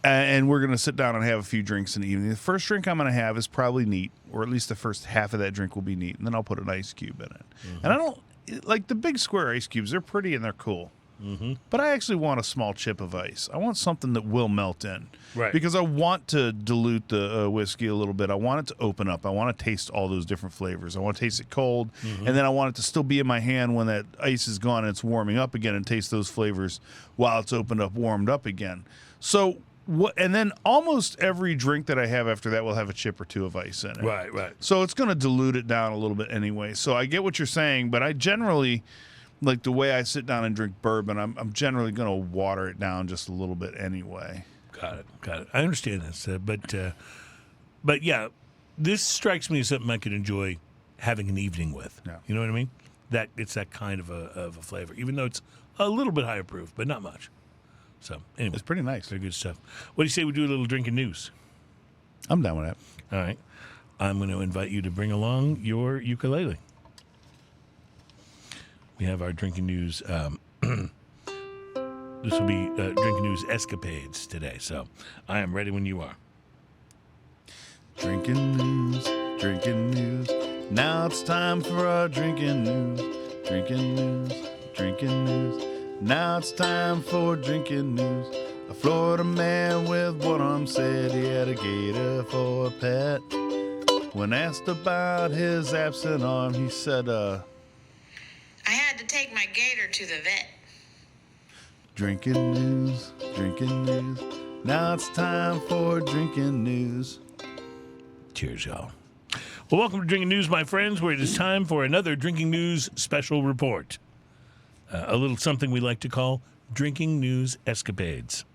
and we're going to sit down and have a few drinks in the evening. The first drink I'm going to have is probably neat, or at least the first half of that drink will be neat, and then I'll put an ice cube in it. And I don't like the big square ice cubes. They're pretty and they're cool. But I actually want a small chip of ice. I want something that will melt in.
Right.
Because I want to dilute the whiskey a little bit. I want it to open up. I want to taste all those different flavors. I want to taste it cold, and then I want it to still be in my hand when that ice is gone and it's warming up again and taste those flavors while it's opened up, warmed up again. So, and then almost every drink that I have after that will have a chip or two of ice in it.
Right.
So it's going to dilute it down a little bit anyway. So I get what you're saying, but I generally... Like the way I sit down and drink bourbon, I'm generally going to water it down just a little bit anyway.
Got it. I understand this, but yeah, this strikes me as something I could enjoy having an evening with.
Yeah.
You know what I mean? That it's that kind of a flavor, even though it's a little bit higher proof, but not much. So anyway,
It's pretty nice.
very good stuff. What do you say we do a little drinking news?
I'm down with that.
All right, I'm going to invite you to bring along your ukulele. We have our drinking news. This will be drinking news escapades today. So I am ready when you are.
Drinking news, drinking news. Now it's time for our drinking news. Drinking news, drinking news. Now it's time for drinking news. A Florida man with one arm said he had a gator for a pet. When asked about his absent arm, he said,
I had to take my gator to the vet.
drinking news, drinking news. Now it's time for drinking news.
Cheers, y'all. Well, welcome to Drinking News, my friends, where it is time for another Drinking News special report. A little something we like to call Drinking News Escapades.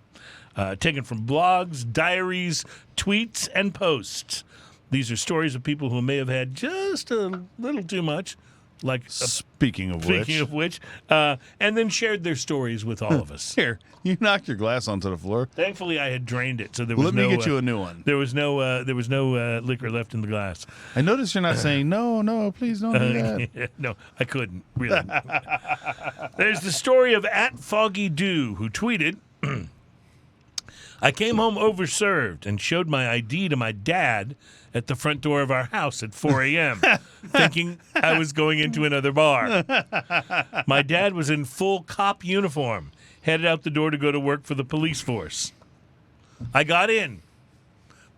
Taken from blogs, diaries, tweets, and posts. These are stories of people who may have had just a little too much, like
Speaking of
which, and then shared their stories with all of us.
Here, you knocked your glass onto the floor.
Thankfully, I had drained it, so there was
Let me get you a new one.
There was no liquor left in the glass.
I noticed you're not saying, no, please don't do that.
No, I couldn't, really. There's the story of @FoggyDew, who tweeted, I came home overserved and showed my ID to my dad at the front door of our house at 4 a.m., thinking I was going into another bar. My dad was in full cop uniform, headed out the door to go to work for the police force. I got in,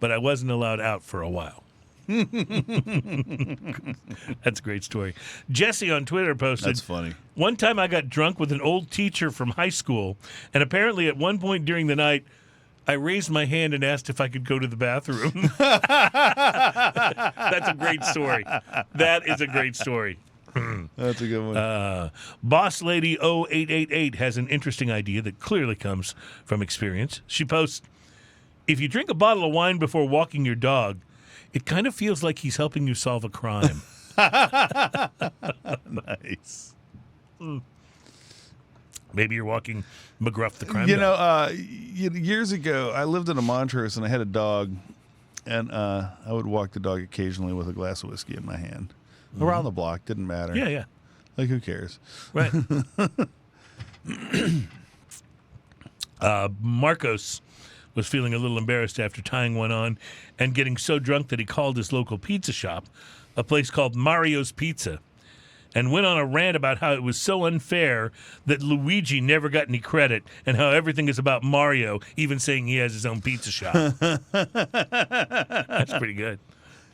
but I wasn't allowed out for a while. That's a great story. Jesse on Twitter posted,
That's funny.
one time I got drunk with an old teacher from high school, and apparently at one point during the night, I raised my hand and asked if I could go to the bathroom. That's a great story. That is a great story.
That's a good one.
Boss Lady 0888 has an interesting idea that clearly comes from experience. She posts, if you drink a bottle of wine before walking your dog, it kind of feels like he's helping you solve a crime.
Nice.
Maybe you're walking McGruff the crime
You
dog.
know, years ago, I lived in a Montrose and I had a dog, and I would walk the dog occasionally with a glass of whiskey in my hand. Around the block, didn't matter.
Yeah.
Like, who cares?
Right. Marcos was feeling a little embarrassed after tying one on and getting so drunk that he called his local pizza shop, a place called Mario's Pizza, and went on a rant about how it was so unfair that Luigi never got any credit and how everything is about Mario, even saying he has his own pizza shop. That's pretty good.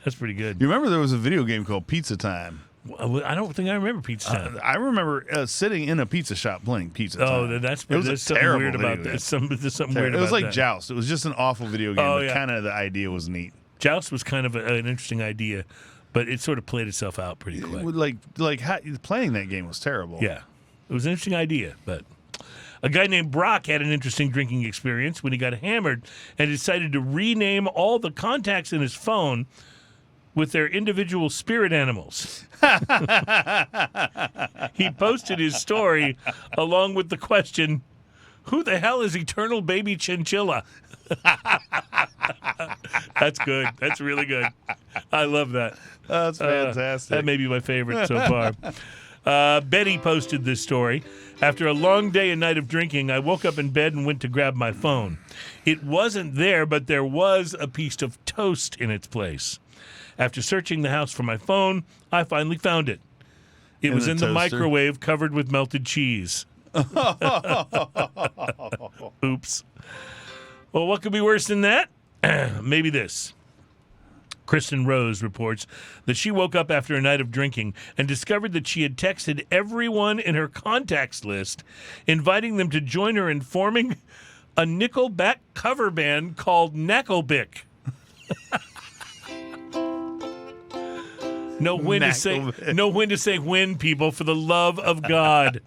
That's pretty good.
You remember there was a video game called Pizza Time?
Well, I don't think I remember Pizza Time.
I remember sitting in a pizza shop playing Pizza Time.
Oh, that's
It was
there's
a
something
terrible
weird about
video
that.
game.
There's something weird
It
about
was like
that.
Joust. It was just an awful video game,
Oh,
but
yeah.
kind of the idea was neat.
Joust was kind of an interesting idea, but it sort of played itself out pretty quick.
Playing that game was terrible.
Yeah, it was an interesting idea, but a guy named Brock had an interesting drinking experience when he got hammered and decided to rename all the contacts in his phone with their individual spirit animals. He posted his story along with the question, who the hell is Eternal Baby Chinchilla? That's good. That's really good. I love that.
That's fantastic.
That may be my favorite so far. Betty posted this story. After a long day and night of drinking, I woke up in bed and went to grab my phone. It wasn't there, but there was a piece of toast in its place. After searching the house for my phone, I finally found it. It was
the
in the
toaster?
microwave covered with melted cheese. Oops. Well, what could be worse than that? Maybe this. Kristen Rose reports that she woke up after a night of drinking and discovered that she had texted everyone in her contacts list, inviting them to join her in forming a Nickelback cover band called Knacklebick. Know when to say when, people, for the love of God.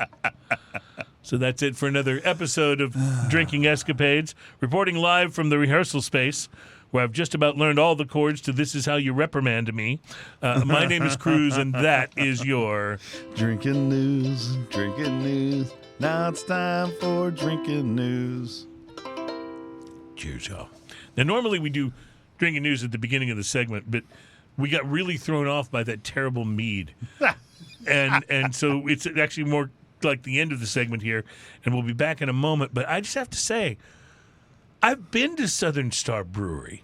So that's it for another episode of Drinking Escapades. Reporting live from the rehearsal space, where I've just about learned all the chords to This Is How You Reprimand Me. My name is Cruze, and that is your...
Drinking news, drinking news. Now it's time for drinking news.
Cheers, y'all. Now, normally we do drinking news at the beginning of the segment, but we got really thrown off by that terrible mead. and so it's actually more like the end of the segment here, and we'll be back in a moment. But I just have to say, I've been to Southern Star Brewery.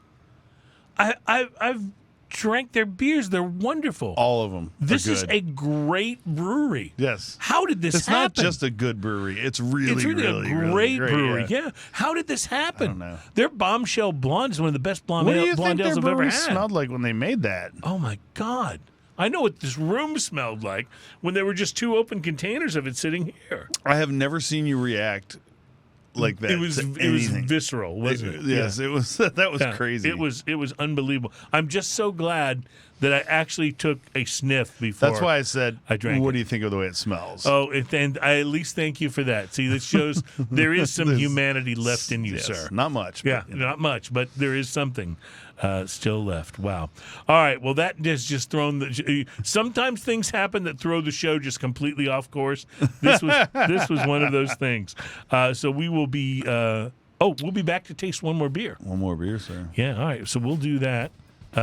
I've drank their beers. They're wonderful.
All of them.
This
are
is
good.
a great brewery.
Yes.
How did this
It's
happen?
not just a good brewery. It's really,
It's really a great
really
brewery.
Yeah.
Yeah. How did this happen?
I don't know.
Their Bombshell Blonde is one of the best blonde
What do you
blonde
think their
ales I've ever
brewery
had.
smelled like when they made that?
Oh my God. I know what this room smelled like when there were just 2 open containers of it sitting here.
I have never seen you react like that.
It was visceral, wasn't it?
Yes,
Yeah.
it was. That was
Yeah.
crazy.
It was unbelievable. I'm just so glad that I actually took a sniff before.
That's why I said,
I drank
what
it.
do you think of the way it smells?
Oh, and I at least thank you for that. See, this shows there is some humanity left in you,
Yes,
sir.
Not much.
Yeah,
But,
not much, but there is something still left. Wow. All right. Well, that has just thrown the. Sometimes things happen that throw the show just completely off course. This was one of those things. So we will be. We'll be back to taste one more beer.
One more beer, sir.
Yeah. All right. So we'll do that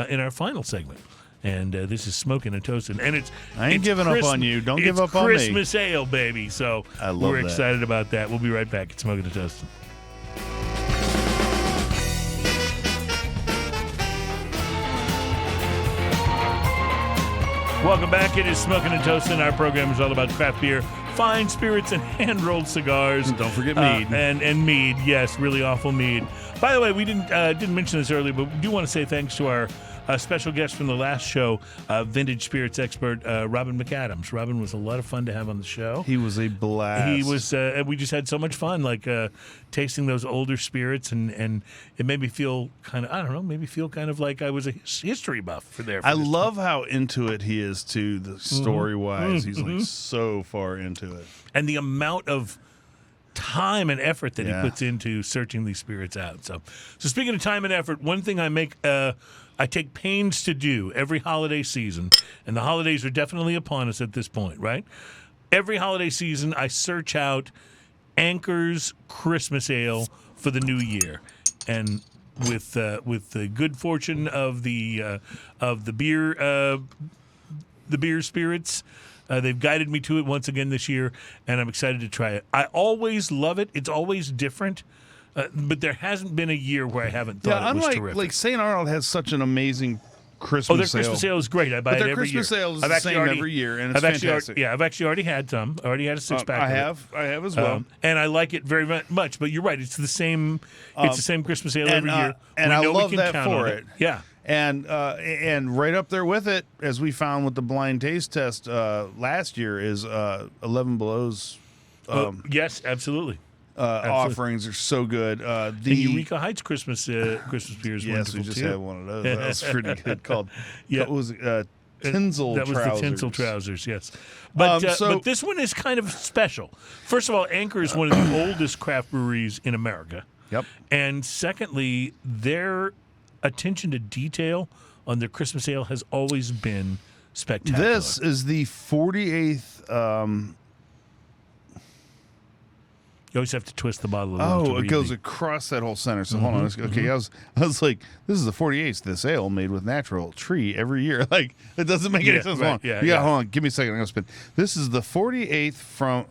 in our final segment. And this is Smoking and Toasting. And
I ain't giving up on you. Don't give up on me.
It's Christmas ale, baby. So
I love
we're
that.
excited about that. We'll be right back. It's Smoking and Toasting. Welcome back. It is Smoking and Toasting. Our program is all about craft beer, fine spirits, and hand-rolled cigars.
Don't forget mead.
And mead, yes, really awful mead. By the way, we didn't mention this earlier, but we do want to say thanks to our special guest from the last show, vintage spirits expert Robin McAdams. Robin was a lot of fun to have on the show.
He was a blast.
He was. We just had so much fun, tasting those older spirits, and it made me feel kind of, I don't know, maybe feel kind of like I was a history buff for there.
I love how into it he is too. The story wise, he's like so far into it,
and the amount of time and effort that
Yeah.
he puts into searching these spirits out. So speaking of time and effort, one thing I take pains to do every holiday season, and the holidays are definitely upon us at this point, right? Every holiday season, I search out Anchor's Christmas Ale for the new year, and with the good fortune of the beer spirits. They've guided me to it once again this year, and I'm excited to try it. I always love it. It's always different, but there hasn't been a year where I haven't thought it was terrific.
Like St. Arnold has such an amazing Christmas
their
sale.
Christmas ale is great. I buy
But
it
their
every year.
Christmas ale is
I've
the
actually
same
already-
every year, and it's
I've actually
fantastic.
I've actually already had some. I already had a 6-pack.
I
of it.
have as well.
And I like it very much. But you're right; it's the same. It's the same Christmas ale every year.
And
We
I
know we
love
can
that
count
for
on
it.
Yeah.
And right up there with it, as we found with the blind taste test last year, is 11 Below's
Yes, absolutely.
offerings are so good.
The Eureka Heights Christmas beer is
yes,
wonderful
we just
too.
had one of those. That was pretty good. Called
Yeah.
it was Tinsel
That was
Trousers.
the tinsel trousers, yes. But
so-
but this one is kind of special. First of all, Anchor is one of the oldest craft breweries in America.
Yep.
And secondly, their attention to detail on their Christmas ale has always been spectacular.
This is the 48th.
You always have to twist the bottle a little. to
Oh, it
read
goes
the-
across that whole center. So hold on. Okay, I was like, this is the 48th. This ale made with natural tree every year. Like it doesn't make any
Yeah,
sense.
right,
Hold on.
yeah,
You got-
yeah.
hold on. Give me a second. I'm gonna spin. This is the 48th from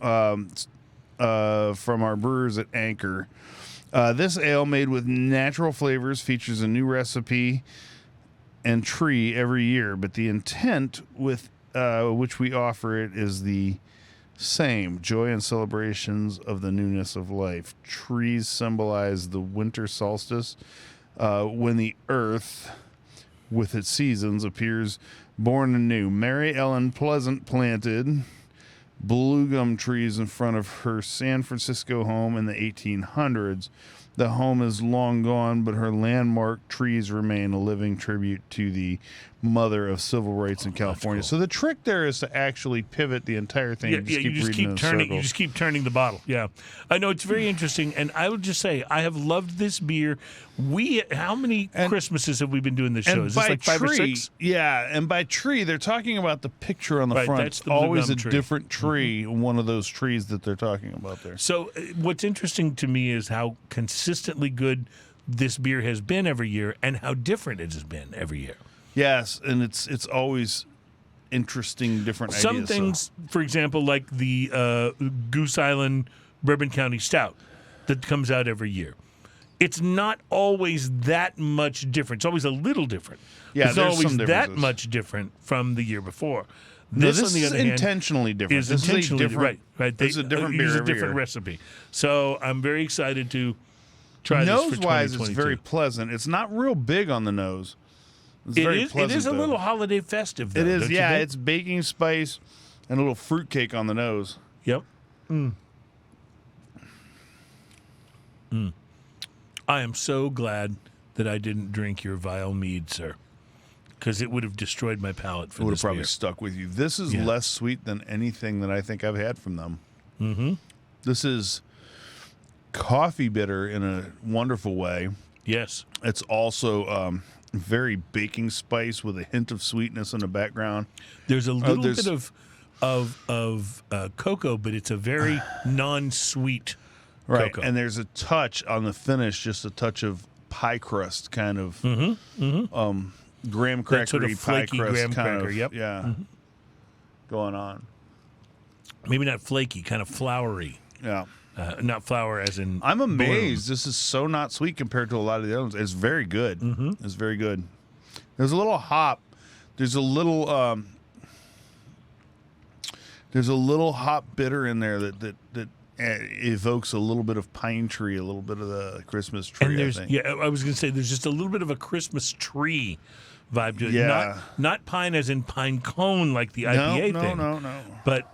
our brewers at Anchor. This ale made with natural flavors features a new recipe and tree every year, but the intent with which we offer it is the same: joy and celebrations of the newness of life. Trees symbolize the winter solstice, when the earth, with its seasons, appears born anew. Mary Ellen Pleasant planted blue gum trees in front of her San Francisco home in the 1800s. The home is long gone, but her landmark trees remain a living tribute to the mother of civil rights in California.
cool.
So the trick there is to actually pivot the entire thing.
Yeah,
and
you just
reading
keep
in a
turning.
circle.
You just keep turning the bottle. Yeah, I know it's very interesting, and I would just say I have loved this beer. How many Christmases have we been doing this show? Is this like 5 or 6?
Yeah, and by tree, they're talking about the picture on the
Right,
front.
that's the
always
blue
a
gum tree.
different tree, one of those trees that they're talking about there.
So what's interesting to me is how consistently good this beer has been every year, and how different it has been every year.
Yes, and it's always interesting, different
Some
ideas.
things, for example, like the Goose Island Bourbon County Stout that comes out every year. It's not always that much different. It's always a little different.
Yeah,
it's
there's
not always
some
that
differences.
much different from the year before.
No, this
on the
is
other hand,
intentionally different.
is
This is a
intentionally
different,
right.
This is a different beer
use a
every
different
year.
recipe. So I'm very excited to try this for 2022.
Nose-wise, it's very pleasant. It's not real big on the nose. It's very pleasant,
it is a
though.
little holiday festive, though.
It is,
don't you
yeah.
think?
It's baking spice and a little fruitcake on the nose.
Yep. I am so glad that I didn't drink your vile mead, sir, because it would have destroyed my palate for
It would have
this
probably
beer.
stuck with you. This is
Yeah.
less sweet than anything that I think I've had from them. Mm-hmm. This is coffee bitter in a wonderful way.
Yes.
It's also very baking spice with a hint of sweetness in the background.
There's a little
there's-
bit of cocoa, but it's a very non-sweet
Right,
cocoa.
and there's a touch on the finish, just a touch of pie crust, kind of graham crackery
That sort of
pie
flaky
crust,
graham
kind
cracker,
of,
yep.
yeah, going on.
Maybe not flaky, kind of floury.
Yeah,
Not flour as in
I'm
balloon.
amazed. This is so not sweet compared to a lot of the other ones. It's very good. It's very good. There's a little hop. There's a little hop bitter in there that evokes a little bit of pine tree, a little bit of the Christmas tree.
And
I
there's
think.
I was going to say there's just a little bit of a Christmas tree vibe to it.
Yeah.
Not pine as in pine cone like the IPA
no,
thing.
no.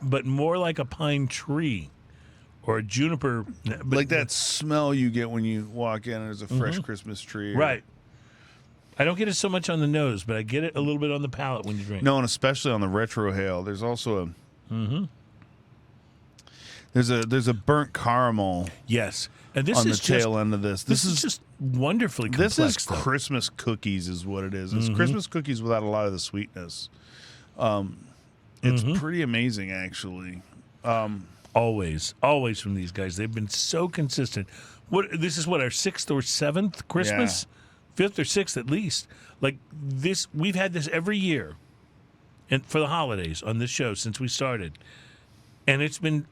But more like a pine tree or a juniper. But,
Like that smell you get when you walk in and there's a fresh Christmas tree.
Right. I don't get it so much on the nose, but I get it a little bit on the palate when you drink.
No, and especially on the retro hail. There's also a there's a burnt caramel
Yes. And this
on the
is just,
tail end of this.
This is just wonderfully complex.
This is
though.
Christmas cookies is what it is. It's Christmas cookies without a lot of the sweetness. It's pretty amazing, actually.
Always from these guys. They've been so consistent. This is our 6th or 7th Christmas? 5th or 6th at least. Like this, we've had this every year and for the holidays on this show since we started. And it's been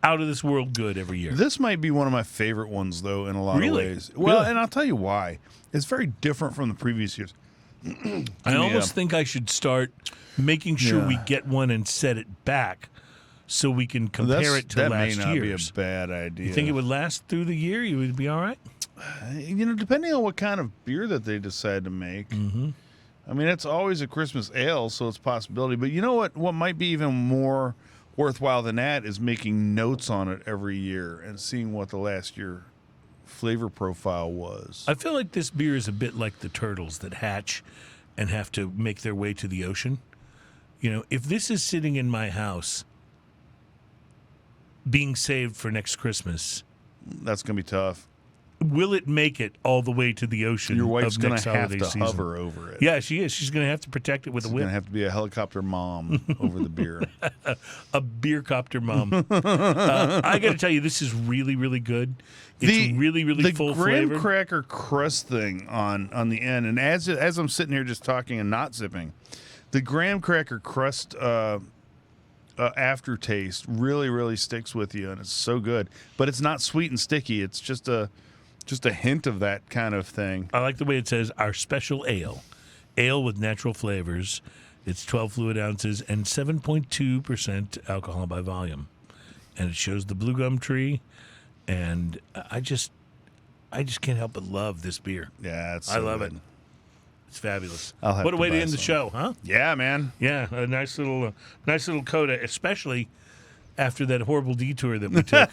out of this world good every year.
This might be one of my favorite ones, though, in a lot
Really?
of ways. Well,
Really?
and I'll tell you why. It's very different from the previous years.
I almost think I should start making sure
Yeah.
we get one and set it back so we can compare it to
that
last
may not
year's.
be a bad idea.
You think it would last through the year? You would be all right?
Depending on what kind of beer that they decide to make. I mean, it's always a Christmas ale, so it's a possibility. But you know what? What might be even more worthwhile than that is making notes on it every year and seeing what the last year flavor profile was.
I feel like this beer is a bit like the turtles that hatch and have to make their way to the ocean. You know, if this is sitting in my house being saved for next Christmas,
That's going to be tough.
will it make it all the way to the ocean?
Your wife's
of
going
next
to have
holiday
to
season?
hover over it.
Yeah, she is. She's going to have to protect it with a
She's going to
whip.
have to be a helicopter mom over the beer.
A beer copter mom. I got to tell you, this is really, really good. It's really, really full
The graham
flavor.
cracker crust thing on the end, and as I'm sitting here just talking and not sipping, the graham cracker crust aftertaste really, really sticks with you, and it's so good. But it's not sweet and sticky. It's just a hint of that kind of thing.
I like the way it says our special ale. Ale with natural flavors. It's 12 fluid ounces and 7.2% alcohol by volume. And it shows the blue gum tree. And I just can't help but love this beer.
Yeah, it's
I
so
love
good.
it. It's fabulous.
I'll have
What a
to
way to
buy
end the
some.
show, huh?
Yeah, man.
Yeah, a nice little coda, especially after that horrible detour that we took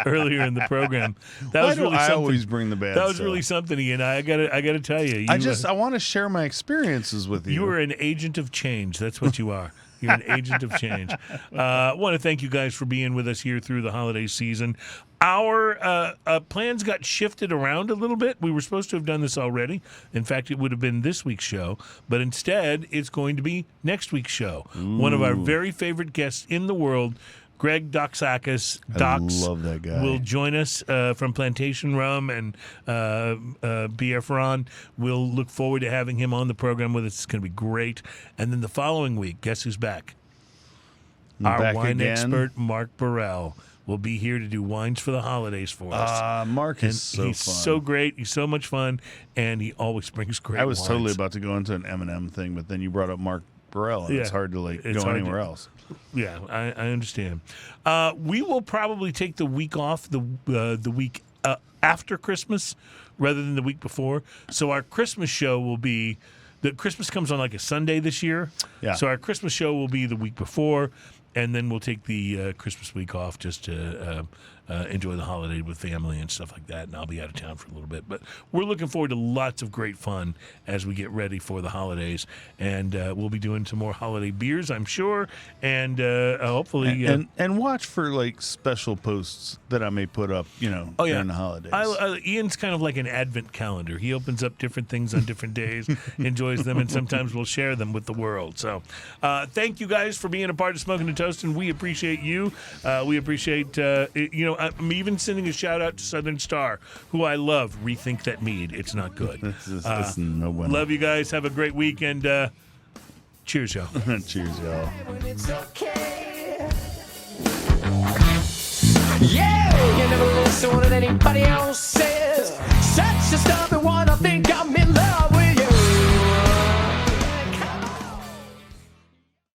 earlier in the program. That was really
I
something.
always bring the bad
That was
stuff.
really something, Ian. I gotta tell you.
I want to share my experiences with you.
You are an agent of change. That's what you are. You're an agent of change. I want to thank you guys for being with us here through the holiday season. Our plans got shifted around a little bit. We were supposed to have done this already. In fact, it would have been this week's show. But instead, it's going to be next week's show.
Ooh.
One of our very favorite guests in the world, Greg Doxakis, Dox,
love that guy.
will join us from Plantation Rum and BF We'll look forward to having him on the program with us. It's going to be great. And then the following week, guess who's back? Our
Back
wine
again?
expert, Mark Burrell, will be here to do wines for the holidays for us.
Mark
And
is so
he's
fun.
so great. He's so much fun, and he always brings great
I was
wines.
totally about to go into an M&M thing, but then you brought up Mark Burrell, and it's
Yeah.
hard to
It's
go
hard
anywhere
to-
else.
Yeah, I understand. We will probably take the week off, the week after Christmas rather than the week before. So our Christmas show will be the Christmas comes on like a Sunday this year.
Yeah.
So our Christmas show will be the week before, and then we'll take the Christmas week off just to enjoy the holiday with family and stuff like that. And I'll be out of town for a little bit, but we're looking forward to lots of great fun as we get ready for the holidays. And we'll be doing some more holiday beers, I'm sure, and hopefully.
And watch for like special posts that I may put up, during the holidays.
Ian's kind of like an advent calendar. He opens up different things on different days, enjoys them, and sometimes we'll share them with the world. So thank you guys for being a part of Smoking and Toasting. We appreciate you. We appreciate, I'm even sending a shout out to Southern Star, who I love. Rethink that mead. It's not good.
It's no bueno.
Love you guys. Have a great week, and cheers, y'all.
Cheers, y'all.
It's okay. Yeah, you never listen to anybody else.